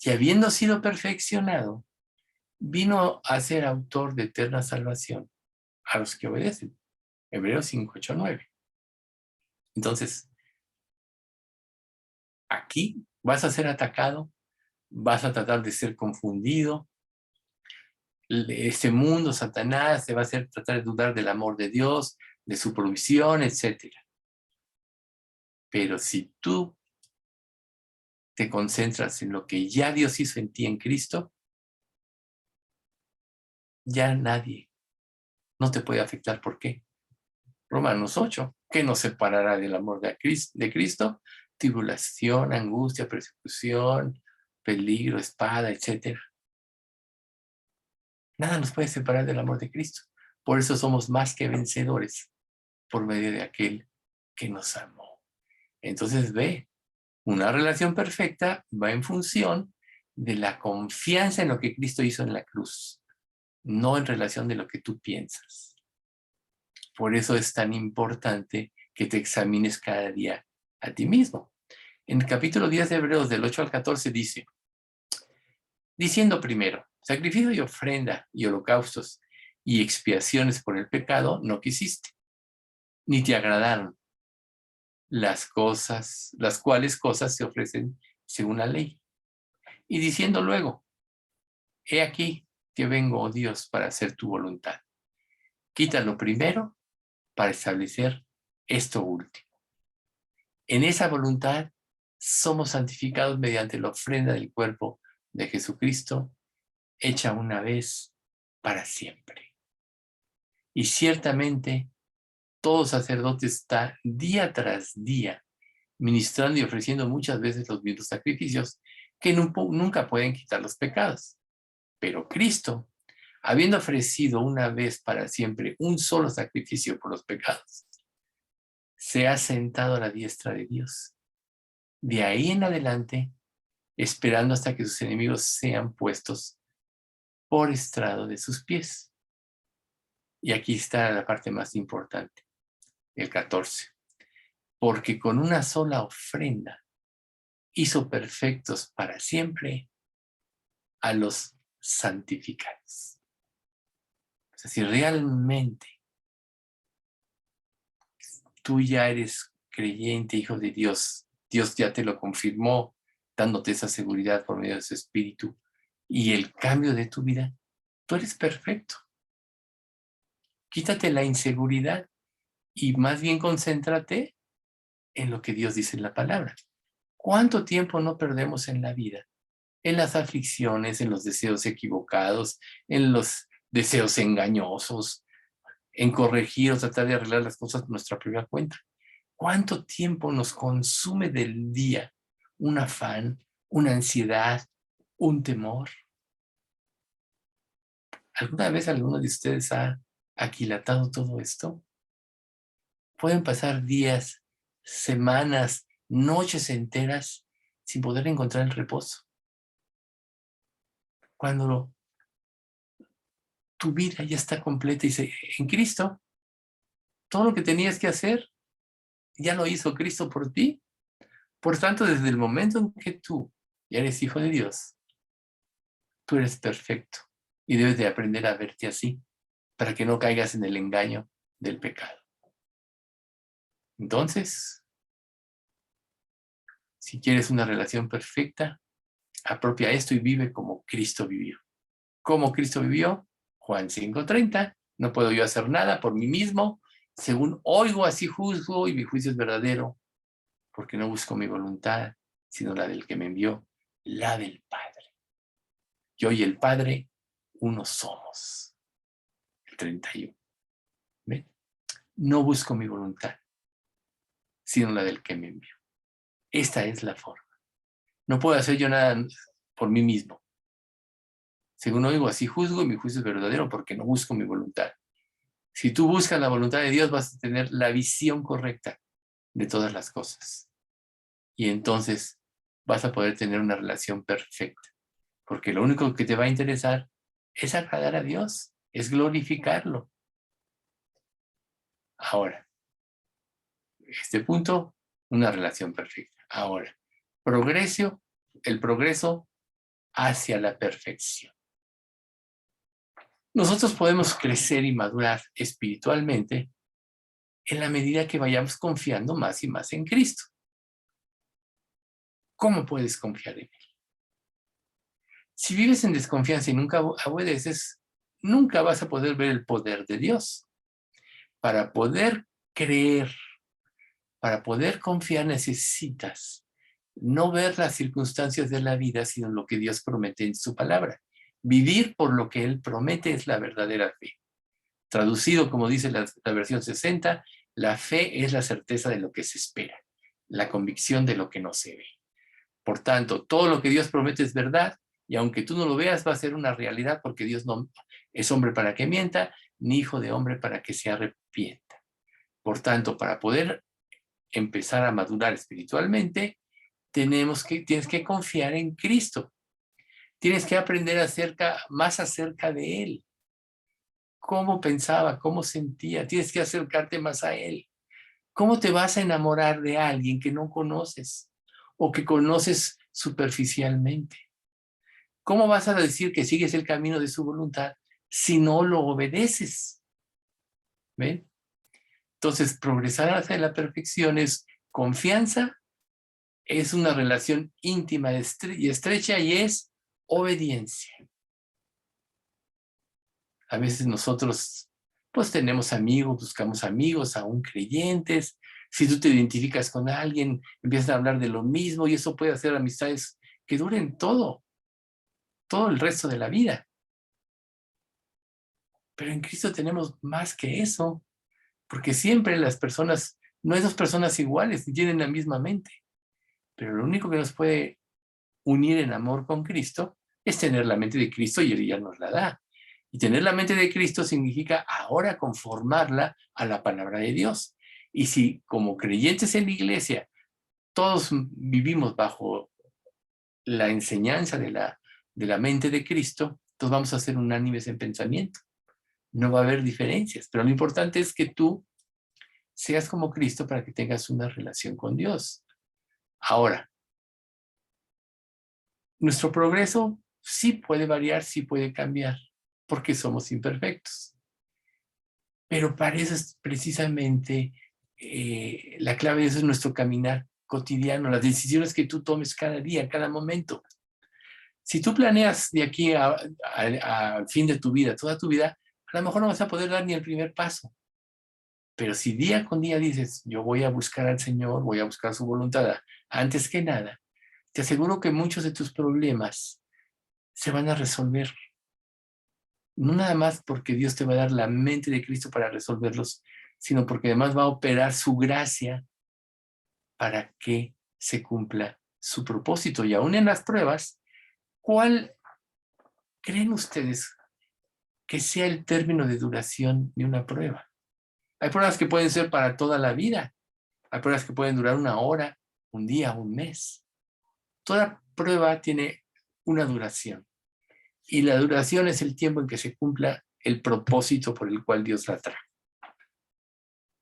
Y habiendo sido perfeccionado, vino a ser autor de eterna salvación a los que obedecen. Hebreos 5, 8, 9. Entonces, aquí vas a ser atacado, vas a tratar de ser confundido. Este mundo, Satanás, te va a hacer tratar de dudar del amor de Dios, de su provisión, etc. Pero si tú te concentras en lo que ya Dios hizo en ti en Cristo, ya nadie no te puede afectar. ¿Por qué? Romanos 8, ¿qué nos separará del amor de Cristo? Tribulación, angustia, persecución, peligro, espada, etc. Nada nos puede separar del amor de Cristo. Por eso somos más que vencedores por medio de aquel que nos amó. Entonces ve, una relación perfecta va en función de la confianza en lo que Cristo hizo en la cruz, no en relación de lo que tú piensas. Por eso es tan importante que te examines cada día a ti mismo. En el capítulo 10 de Hebreos, del 8 al 14, dice, diciendo primero, sacrificio y ofrenda y holocaustos y expiaciones por el pecado no quisiste, ni te agradaron las cuales cosas se ofrecen según la ley. Y diciendo luego, he aquí que vengo, oh Dios, para hacer tu voluntad. Quita lo primero para establecer esto último. En esa voluntad somos santificados mediante la ofrenda del cuerpo de Jesucristo, hecha una vez para siempre. Y ciertamente todo sacerdote está día tras día ministrando y ofreciendo muchas veces los mismos sacrificios que nunca pueden quitar los pecados. Pero Cristo, habiendo ofrecido una vez para siempre un solo sacrificio por los pecados, se ha sentado a la diestra de Dios. De ahí en adelante, esperando hasta que sus enemigos sean puestos por estrado de sus pies. Y aquí está la parte más importante, el 14. Porque con una sola ofrenda hizo perfectos para siempre a los santificados. O sea, si realmente tú ya eres creyente, hijo de Dios, Dios ya te lo confirmó, dándote esa seguridad por medio de su Espíritu, y el cambio de tu vida, tú eres perfecto. Quítate la inseguridad y más bien concéntrate en lo que Dios dice en la palabra. ¿Cuánto tiempo no perdemos en la vida? En las aflicciones, en los deseos equivocados, en los deseos engañosos, en corregir o tratar de arreglar las cosas por nuestra propia cuenta. ¿Cuánto tiempo nos consume del día un afán, una ansiedad, un temor? ¿Alguna vez alguno de ustedes ha aquilatado todo esto? Pueden pasar días, semanas, noches enteras sin poder encontrar el reposo. Cuando tu vida ya está completa y en Cristo, todo lo que tenías que hacer ya lo hizo Cristo por ti. Por tanto, desde el momento en que tú ya eres hijo de Dios, tú eres perfecto y debes de aprender a verte así para que no caigas en el engaño del pecado. Entonces, si quieres una relación perfecta, apropia esto y vive como Cristo vivió. ¿Cómo Cristo vivió? Juan 5:30. No puedo yo hacer nada por mí mismo. Según oigo, así juzgo, y mi juicio es verdadero, porque no busco mi voluntad, sino la del que me envió, la del Padre. Yo y el Padre, uno somos. El 31. ¿Ven? No busco mi voluntad, sino la del que me envió. Esta es la forma. No puedo hacer yo nada por mí mismo. Según oigo, así juzgo, y mi juicio es verdadero, porque no busco mi voluntad. Si tú buscas la voluntad de Dios, vas a tener la visión correcta de todas las cosas. Y entonces vas a poder tener una relación perfecta. Porque lo único que te va a interesar es agradar a Dios, es glorificarlo. Ahora, este punto, una relación perfecta. Ahora, el progreso hacia la perfección. Nosotros podemos crecer y madurar espiritualmente en la medida que vayamos confiando más y más en Cristo. ¿Cómo puedes confiar en Él? Si vives en desconfianza y nunca obedeces, nunca vas a poder ver el poder de Dios. Para poder creer, para poder confiar, necesitas no ver las circunstancias de la vida, sino lo que Dios promete en su palabra. Vivir por lo que Él promete es la verdadera fe. Traducido, como dice la versión 60, la fe es la certeza de lo que se espera, la convicción de lo que no se ve. Por tanto, todo lo que Dios promete es verdad, y aunque tú no lo veas, va a ser una realidad, porque Dios no es hombre para que mienta, ni hijo de hombre para que se arrepienta. Por tanto, para poder empezar a madurar espiritualmente, tienes que confiar en Cristo. Tienes que aprender más acerca de Él. Cómo pensaba, cómo sentía. Tienes que acercarte más a Él. ¿Cómo te vas a enamorar de alguien que no conoces o que conoces superficialmente? ¿Cómo vas a decir que sigues el camino de su voluntad si no lo obedeces? ¿Ven? Entonces, progresar hacia la perfección es confianza, es una relación íntima y estrecha, y es obediencia. A veces nosotros pues tenemos amigos, buscamos amigos, aún creyentes. Si tú te identificas con alguien, empiezas a hablar de lo mismo, y eso puede hacer amistades que duren todo el resto de la vida. Pero en Cristo tenemos más que eso, porque siempre las personas, no hay dos personas iguales, ni tienen la misma mente. Pero lo único que nos puede unir en amor con Cristo es tener la mente de Cristo, y Él ya nos la da. Y tener la mente de Cristo significa ahora conformarla a la palabra de Dios. Y si como creyentes en la iglesia todos vivimos bajo la enseñanza de la mente de Cristo, todos vamos a ser unánimes en pensamiento. No va a haber diferencias, pero lo importante es que tú seas como Cristo para que tengas una relación con Dios. Ahora, nuestro progreso sí puede variar, sí puede cambiar, porque somos imperfectos. Pero para eso es precisamente la clave de eso es nuestro caminar cotidiano, las decisiones que tú tomes cada día, cada momento. Si tú planeas de aquí al fin de tu vida, toda tu vida, a lo mejor no vas a poder dar ni el primer paso. Pero si día con día dices, yo voy a buscar al Señor, voy a buscar su voluntad antes que nada, te aseguro que muchos de tus problemas se van a resolver. No nada más porque Dios te va a dar la mente de Cristo para resolverlos, sino porque además va a operar su gracia para que se cumpla su propósito. Y aún en las pruebas, ¿cuál creen ustedes que sea el término de duración de una prueba? Hay pruebas que pueden ser para toda la vida. Hay pruebas que pueden durar una hora, un día, un mes. Toda prueba tiene una duración. Y la duración es el tiempo en que se cumpla el propósito por el cual Dios la trae.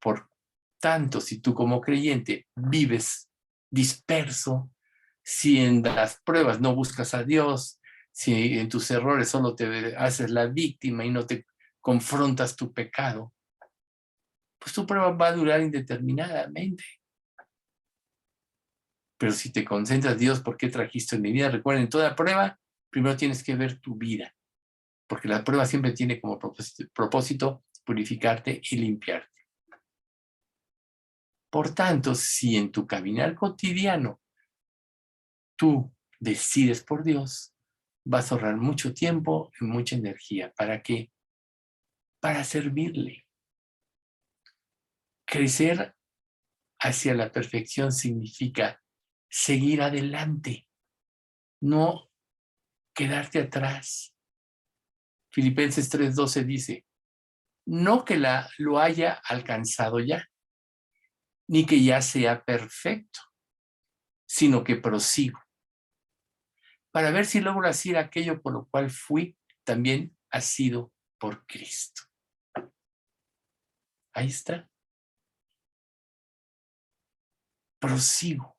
Por tanto, si tú como creyente vives disperso, si en las pruebas no buscas a Dios, si en tus errores solo te haces la víctima y no te confrontas tu pecado, pues tu prueba va a durar indeterminadamente. Pero si te concentras, Dios, ¿por qué trajiste en mi vida? Recuerden, en toda prueba, primero tienes que ver tu vida, porque la prueba siempre tiene como propósito purificarte y limpiarte. Por tanto, si en tu caminar cotidiano tú decides por Dios, vas a ahorrar mucho tiempo y mucha energía. ¿Para qué? Para servirle. Crecer hacia la perfección significa seguir adelante, no quedarte atrás. Filipenses 3:12 dice, no que lo haya alcanzado ya, ni que ya sea perfecto, sino que prosigo, para ver si logro hacer aquello por lo cual fui también asido por Cristo. Ahí está. Prosigo.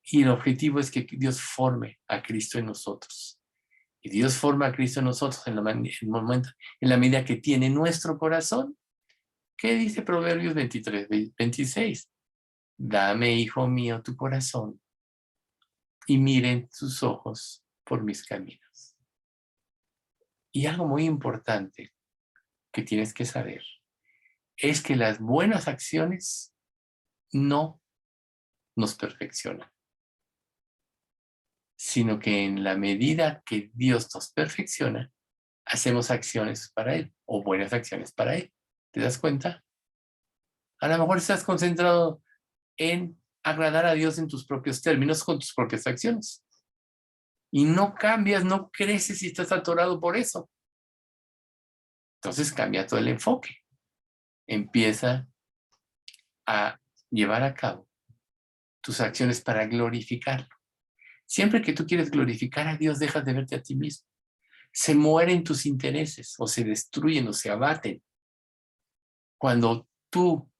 Y el objetivo es que Dios forme a Cristo en nosotros. Y Dios forma a Cristo en nosotros en la medida que tiene nuestro corazón. ¿Qué dice Proverbios 23:26? Dame, hijo mío, tu corazón y miren tus ojos por mis caminos. Y algo muy importante que tienes que saber es que las buenas acciones no nos perfeccionan, sino que en la medida que Dios nos perfecciona, hacemos acciones para Él o buenas acciones para Él. ¿Te das cuenta? A lo mejor estás concentrado en agradar a Dios en tus propios términos, con tus propias acciones. Y no cambias, no creces y estás atorado por eso. Entonces cambia todo el enfoque. Empieza a llevar a cabo tus acciones para glorificarlo. Siempre que tú quieres glorificar a Dios, dejas de verte a ti mismo. Se mueren tus intereses, o se destruyen, o se abaten. Cuando tú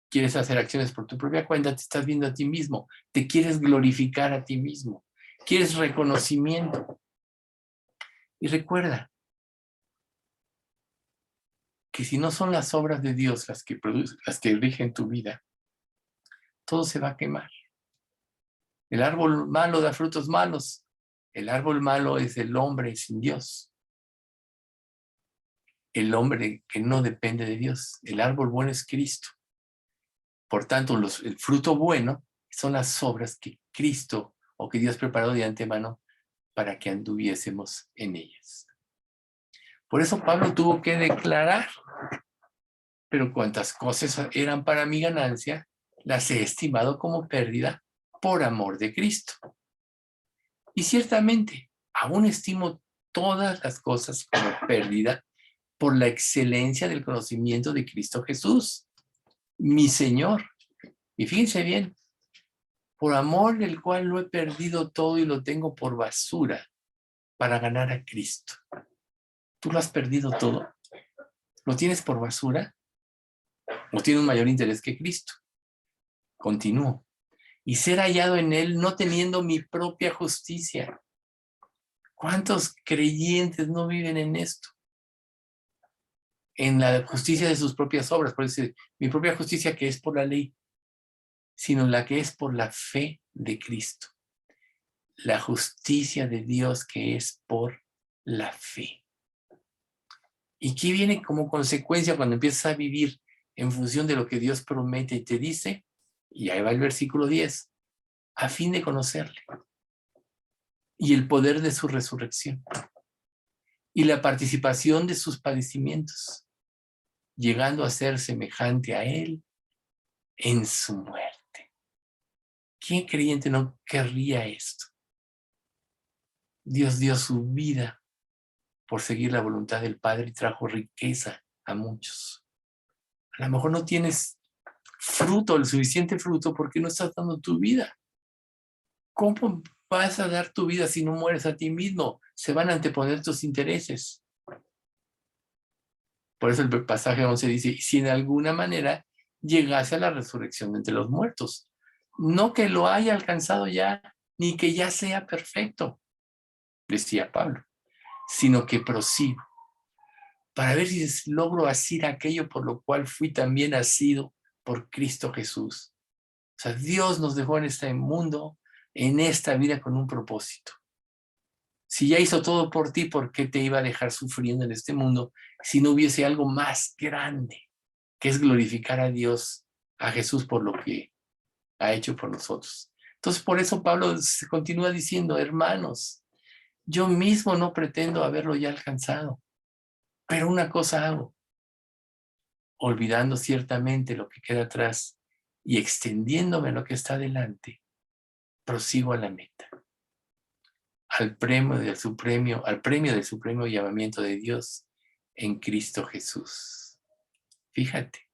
quieres hacer acciones por tu propia cuenta, te estás viendo a ti mismo. Te quieres glorificar a ti mismo. Quieres reconocimiento. Y recuerda que si no son las obras de Dios las que rigen tu vida, todo se va a quemar. El árbol malo da frutos malos. El árbol malo es el hombre sin Dios. El hombre que no depende de Dios. El árbol bueno es Cristo. Por tanto, el fruto bueno son las obras que Cristo o que Dios preparó de antemano para que anduviésemos en ellas. Por eso Pablo tuvo que declarar, pero cuantas cosas eran para mi ganancia, las he estimado como pérdida por amor de Cristo. Y ciertamente, aún estimo todas las cosas como pérdida por la excelencia del conocimiento de Cristo Jesús, mi Señor. Y fíjense bien, por amor del cual lo he perdido todo y lo tengo por basura para ganar a Cristo. ¿Tú lo has perdido todo? ¿Lo tienes por basura? ¿O tienes un mayor interés que Cristo? Continúo. Y ser hallado en Él no teniendo mi propia justicia. ¿Cuántos creyentes no viven en esto? En la justicia de sus propias obras. Por decir, mi propia justicia que es por la ley, sino la que es por la fe de Cristo. La justicia de Dios que es por la fe. ¿Y qué viene como consecuencia cuando empiezas a vivir en función de lo que Dios promete y te dice? Y ahí va el versículo 10. A fin de conocerle. Y el poder de su resurrección. Y la participación de sus padecimientos. Llegando a ser semejante a Él en su muerte. ¿Quién creyente no querría esto? Dios dio su vida por seguir la voluntad del Padre y trajo riqueza a muchos. A lo mejor no tienes fruto, el suficiente fruto, porque no estás dando tu vida. ¿Cómo vas a dar tu vida si no mueres a ti mismo? Se van a anteponer tus intereses. Por eso el pasaje 11 dice, si en alguna manera llegase a la resurrección de entre los muertos, no que lo haya alcanzado ya, ni que ya sea perfecto, decía Pablo, sino que prosigo. para ver si logro hacer aquello por lo cual fui también nacido por Cristo Jesús. O sea, Dios nos dejó en este mundo, en esta vida, con un propósito. Si ya hizo todo por ti, ¿por qué te iba a dejar sufriendo en este mundo si no hubiese algo más grande, que es glorificar a Dios, a Jesús, por lo que ha hecho por nosotros? Entonces, por eso Pablo se continúa diciendo, hermanos, yo mismo no pretendo haberlo ya alcanzado, pero una cosa hago, olvidando ciertamente lo que queda atrás y extendiéndome lo que está delante, prosigo a la meta, al premio del supremo llamamiento de Dios en Cristo Jesús. Fíjate,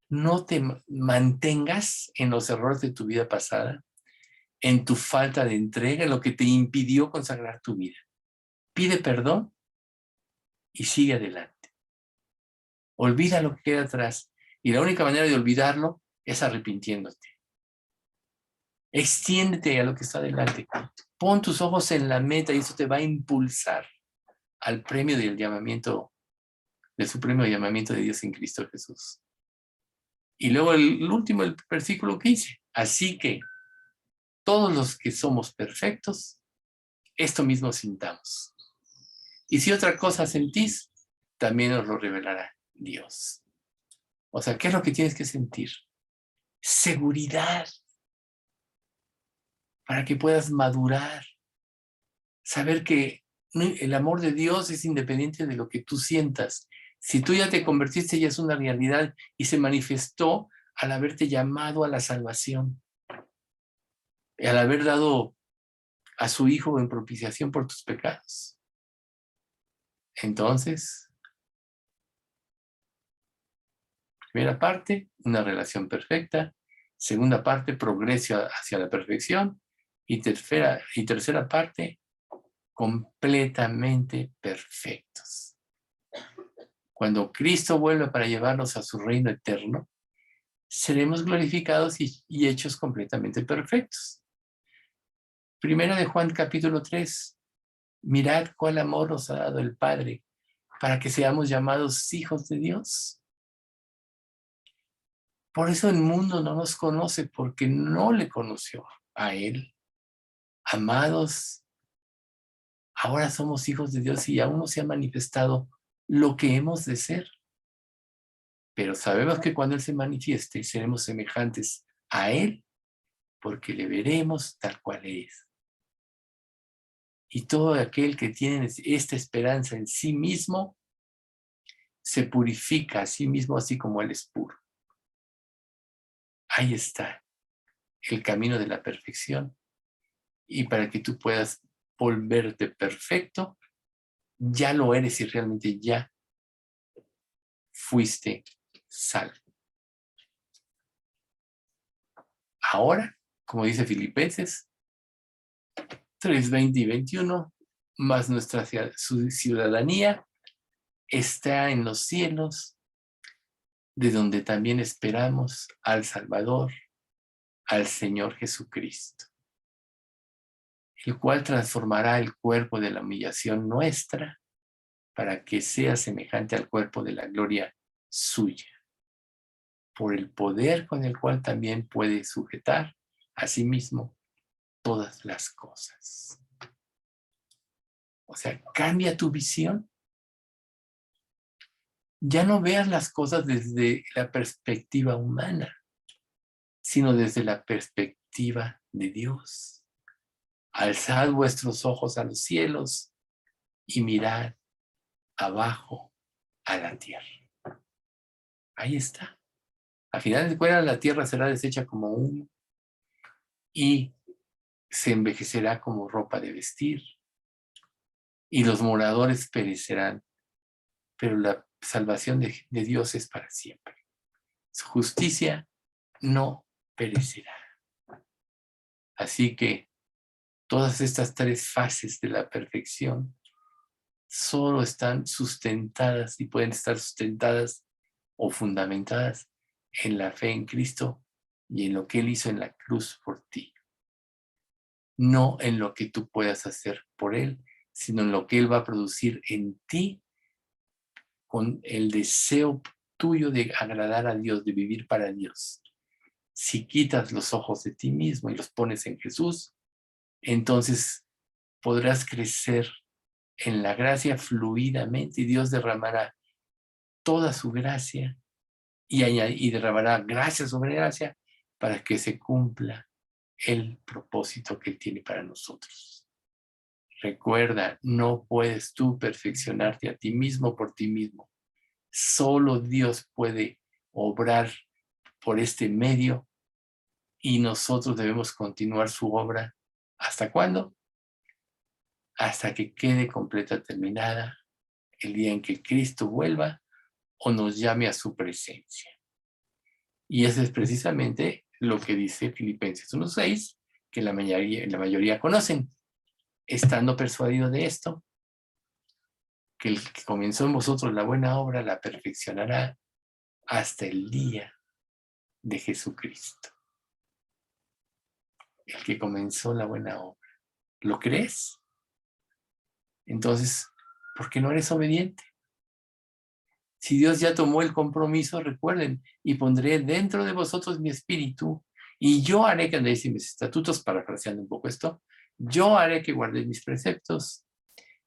no te mantengas en los errores de tu vida pasada, en tu falta de entrega, en lo que te impidió consagrar tu vida. Pide perdón y sigue adelante. Olvida lo que queda atrás. Y la única manera de olvidarlo es arrepintiéndote. Extiéndete a lo que está adelante. Pon tus ojos en la meta y eso te va a impulsar al premio del llamamiento, del supremo llamamiento de Dios en Cristo Jesús. Y luego el último, el versículo 15. Así que todos los que somos perfectos, esto mismo sintamos. Y si otra cosa sentís, también os lo revelará Dios. O sea, ¿qué es lo que tienes que sentir? Seguridad, para que puedas madurar. Saber que el amor de Dios es independiente de lo que tú sientas. Si tú ya te convertiste, ya es una realidad y se manifestó al haberte llamado a la salvación, al haber dado a su Hijo en propiciación por tus pecados. Entonces, primera parte, una relación perfecta. Segunda parte, progreso hacia la perfección. Y tercera parte, completamente perfectos. Cuando Cristo vuelva para llevarnos a su reino eterno, seremos glorificados y hechos completamente perfectos. Primera de Juan capítulo 3. Mirad cuál amor nos ha dado el Padre para que seamos llamados hijos de Dios. Por eso el mundo no nos conoce, porque no le conoció a Él. Amados, ahora somos hijos de Dios y aún no se ha manifestado lo que hemos de ser. Pero sabemos que cuando Él se manifieste, seremos semejantes a Él, porque le veremos tal cual es. Y todo aquel que tiene esta esperanza en sí mismo, se purifica a sí mismo así como Él es puro. Ahí está el camino de la perfección. Y para que tú puedas volverte perfecto, ya lo eres y realmente ya fuiste salvo. Ahora, como dice Filipenses 3:20 y 21, más nuestra ciudadanía está en los cielos, de donde también esperamos al Salvador, al Señor Jesucristo, el cual transformará el cuerpo de la humillación nuestra para que sea semejante al cuerpo de la gloria suya, por el poder con el cual también puede sujetar a sí mismo todas las cosas. O sea, cambia tu visión. Ya no veas las cosas desde la perspectiva humana, sino desde la perspectiva de Dios. Alzad vuestros ojos a los cielos y mirad abajo a la tierra. Ahí está. A final de cuentas, la tierra será deshecha como humo y se envejecerá como ropa de vestir, y los moradores perecerán, pero la salvación de Dios es para siempre. Su justicia no perecerá. Así que todas estas tres fases de la perfección solo están sustentadas y pueden estar sustentadas o fundamentadas en la fe en Cristo y en lo que Él hizo en la cruz por ti. No en lo que tú puedas hacer por Él, sino en lo que Él va a producir en ti con el deseo tuyo de agradar a Dios, de vivir para Dios. Si quitas los ojos de ti mismo y los pones en Jesús, entonces podrás crecer en la gracia fluidamente y Dios derramará toda su gracia y derramará gracia sobre gracia para que se cumpla el propósito que Él tiene para nosotros. Recuerda, no puedes tú perfeccionarte a ti mismo por ti mismo. Solo Dios puede obrar por este medio y nosotros debemos continuar su obra. ¿Hasta cuándo? Hasta que quede completa, terminada, el día en que Cristo vuelva o nos llame a su presencia. Y eso es precisamente lo que dice Filipenses 1:6, que la mayoría conocen. Estando persuadido de esto, que el que comenzó en vosotros la buena obra la perfeccionará hasta el día de Jesucristo. El que comenzó la buena obra. ¿Lo crees? Entonces, ¿por qué no eres obediente? Si Dios ya tomó el compromiso, recuerden, y pondré dentro de vosotros mi espíritu, y yo haré que andéis en mis estatutos, parafraseando un poco esto, yo haré que guardéis mis preceptos,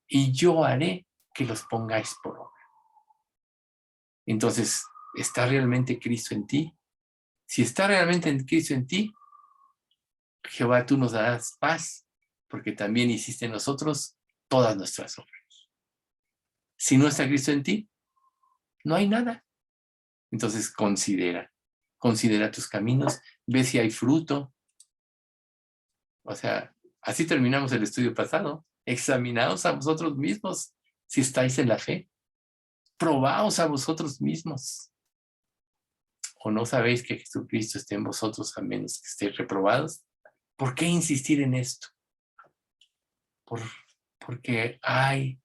y yo haré que los pongáis por obra. Entonces, ¿está realmente Cristo en ti? Si está realmente Cristo en ti, Jehová, tú nos darás paz, porque también hiciste en nosotros todas nuestras obras. Si no está Cristo en ti, no hay nada. Entonces considera tus caminos, ve si hay fruto. O sea, así terminamos el estudio pasado. Examinaos a vosotros mismos si estáis en la fe. Probaos a vosotros mismos. ¿O no sabéis que Jesucristo esté en vosotros a menos que estéis reprobados? ¿Por qué insistir en esto? Porque hay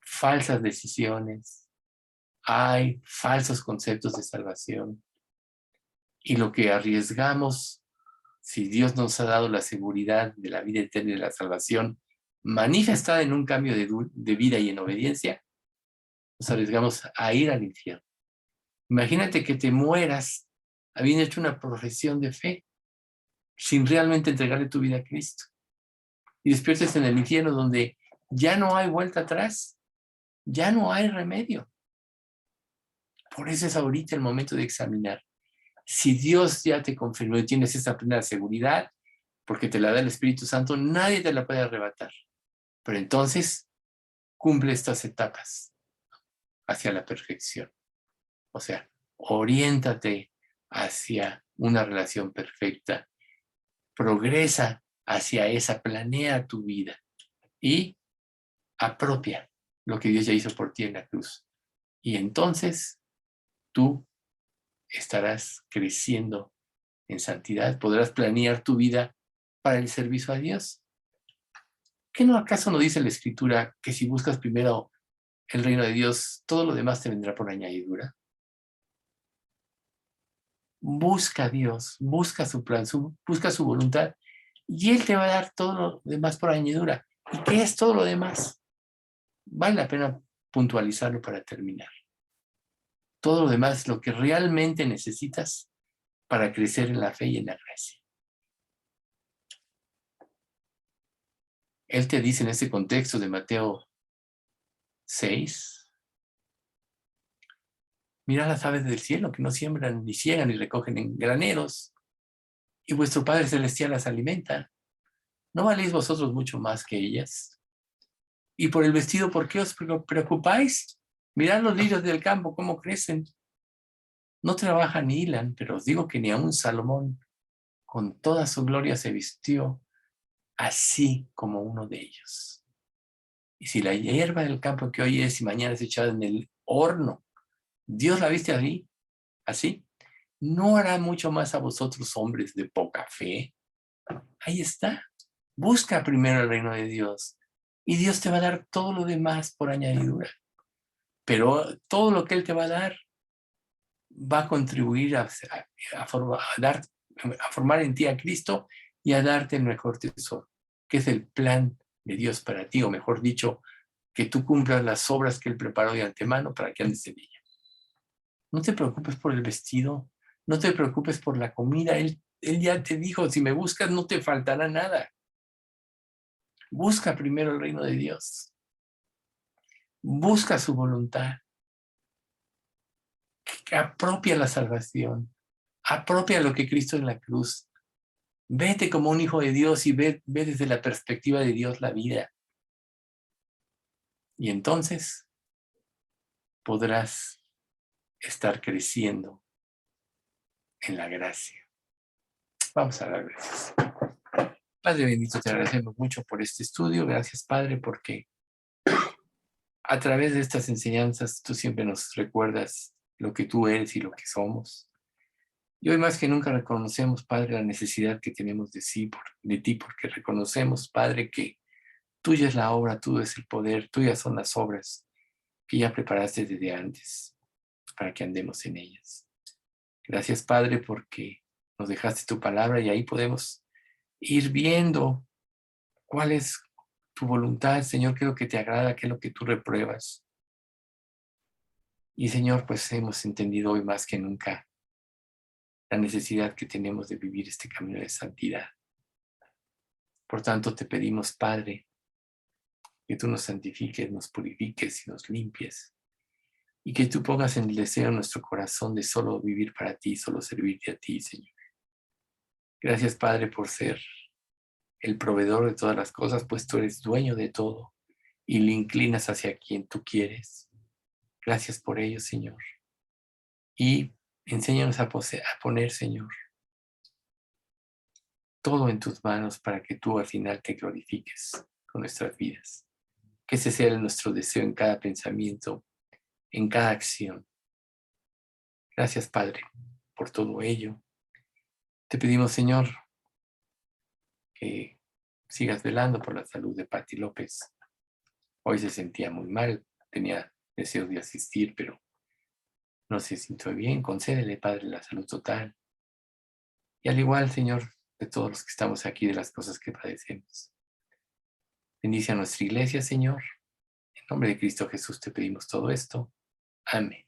falsas decisiones, hay falsos conceptos de salvación. Y lo que arriesgamos, si Dios nos ha dado la seguridad de la vida eterna y de la salvación, manifestada en un cambio de vida y en obediencia, nos arriesgamos a ir al infierno. Imagínate que te mueras habiendo hecho una profesión de fe, sin realmente entregarle tu vida a Cristo. Y despiertes en el infierno donde ya no hay vuelta atrás, ya no hay remedio. Por eso es ahorita el momento de examinar. Si Dios ya te confirmó y tienes esa plena seguridad, porque te la da el Espíritu Santo, nadie te la puede arrebatar. Pero entonces, cumple estas etapas hacia la perfección. O sea, oriéntate hacia una relación perfecta. Progresa hacia esa, planea tu vida y apropia lo que Dios ya hizo por ti en la cruz. Y entonces, tú estarás creciendo en santidad, podrás planear tu vida para el servicio a Dios. ¿Qué no acaso no dice la Escritura que si buscas primero el reino de Dios, todo lo demás te vendrá por añadidura? Busca a Dios, busca su plan, busca su voluntad, y Él te va a dar todo lo demás por añadidura. ¿Y qué es todo lo demás? Vale la pena puntualizarlo para terminar. Todo lo demás es lo que realmente necesitas para crecer en la fe y en la gracia. Él te dice en este contexto de Mateo 6, mirad las aves del cielo que no siembran, ni ciegan, ni recogen en graneros, y vuestro Padre Celestial las alimenta. ¿No valéis vosotros mucho más que ellas? Y por el vestido, ¿por qué os preocupáis? Mirad los lirios del campo, cómo crecen. No trabajan ni hilan, pero os digo que ni aun Salomón, con toda su gloria, se vistió así como uno de ellos. Y si la hierba del campo que hoy es y mañana es echada en el horno, Dios la viste así, ¿no hará mucho más a vosotros, hombres de poca fe? Ahí está. Busca primero el reino de Dios y Dios te va a dar todo lo demás por añadidura. Pero todo lo que Él te va a dar va a contribuir a formar en ti a Cristo y a darte el mejor tesoro, que es el plan de Dios para ti, o mejor dicho, que tú cumplas las obras que Él preparó de antemano para que andes en ella. No te preocupes por el vestido, no te preocupes por la comida. Él ya te dijo, si me buscas no te faltará nada. Busca primero el reino de Dios. Busca su voluntad. Apropia la salvación. Apropia lo que Cristo en la cruz. Vete como un hijo de Dios y ve desde la perspectiva de Dios la vida. Y entonces podrás estar creciendo en la gracia. Vamos a dar gracias. Padre bendito, te agradecemos mucho por este estudio. Gracias, Padre, porque a través de estas enseñanzas tú siempre nos recuerdas lo que tú eres y lo que somos. Y hoy más que nunca reconocemos, Padre, la necesidad que tenemos de ti, porque reconocemos, Padre, que tuya es la obra, tuyo es el poder, tuyas son las obras que ya preparaste desde antes para que andemos en ellas. Gracias, Padre, porque nos dejaste tu palabra y ahí podemos ir viendo cuál es tu voluntad, Señor, qué es lo que te agrada, qué es lo que tú repruebas. Y, Señor, pues hemos entendido hoy más que nunca la necesidad que tenemos de vivir este camino de santidad. Por tanto, te pedimos, Padre, que tú nos santifiques, nos purifiques y nos limpies. Y que tú pongas en el deseo en nuestro corazón de solo vivir para ti, solo servirte a ti, Señor. Gracias, Padre, por ser el proveedor de todas las cosas, pues tú eres dueño de todo y le inclinas hacia quien tú quieres. Gracias por ello, Señor. Y enséñanos a poner, Señor, todo en tus manos para que tú al final te glorifiques con nuestras vidas. Que ese sea nuestro deseo en cada pensamiento, en cada acción. Gracias, Padre, por todo ello. Te pedimos, Señor, que sigas velando por la salud de Pati López. Hoy se sentía muy mal, tenía deseos de asistir, pero no se sintió bien. Concédele, Padre, la salud total. Y al igual, Señor, de todos los que estamos aquí, de las cosas que padecemos. Bendice a nuestra iglesia, Señor. En nombre de Cristo Jesús te pedimos todo esto. Amén.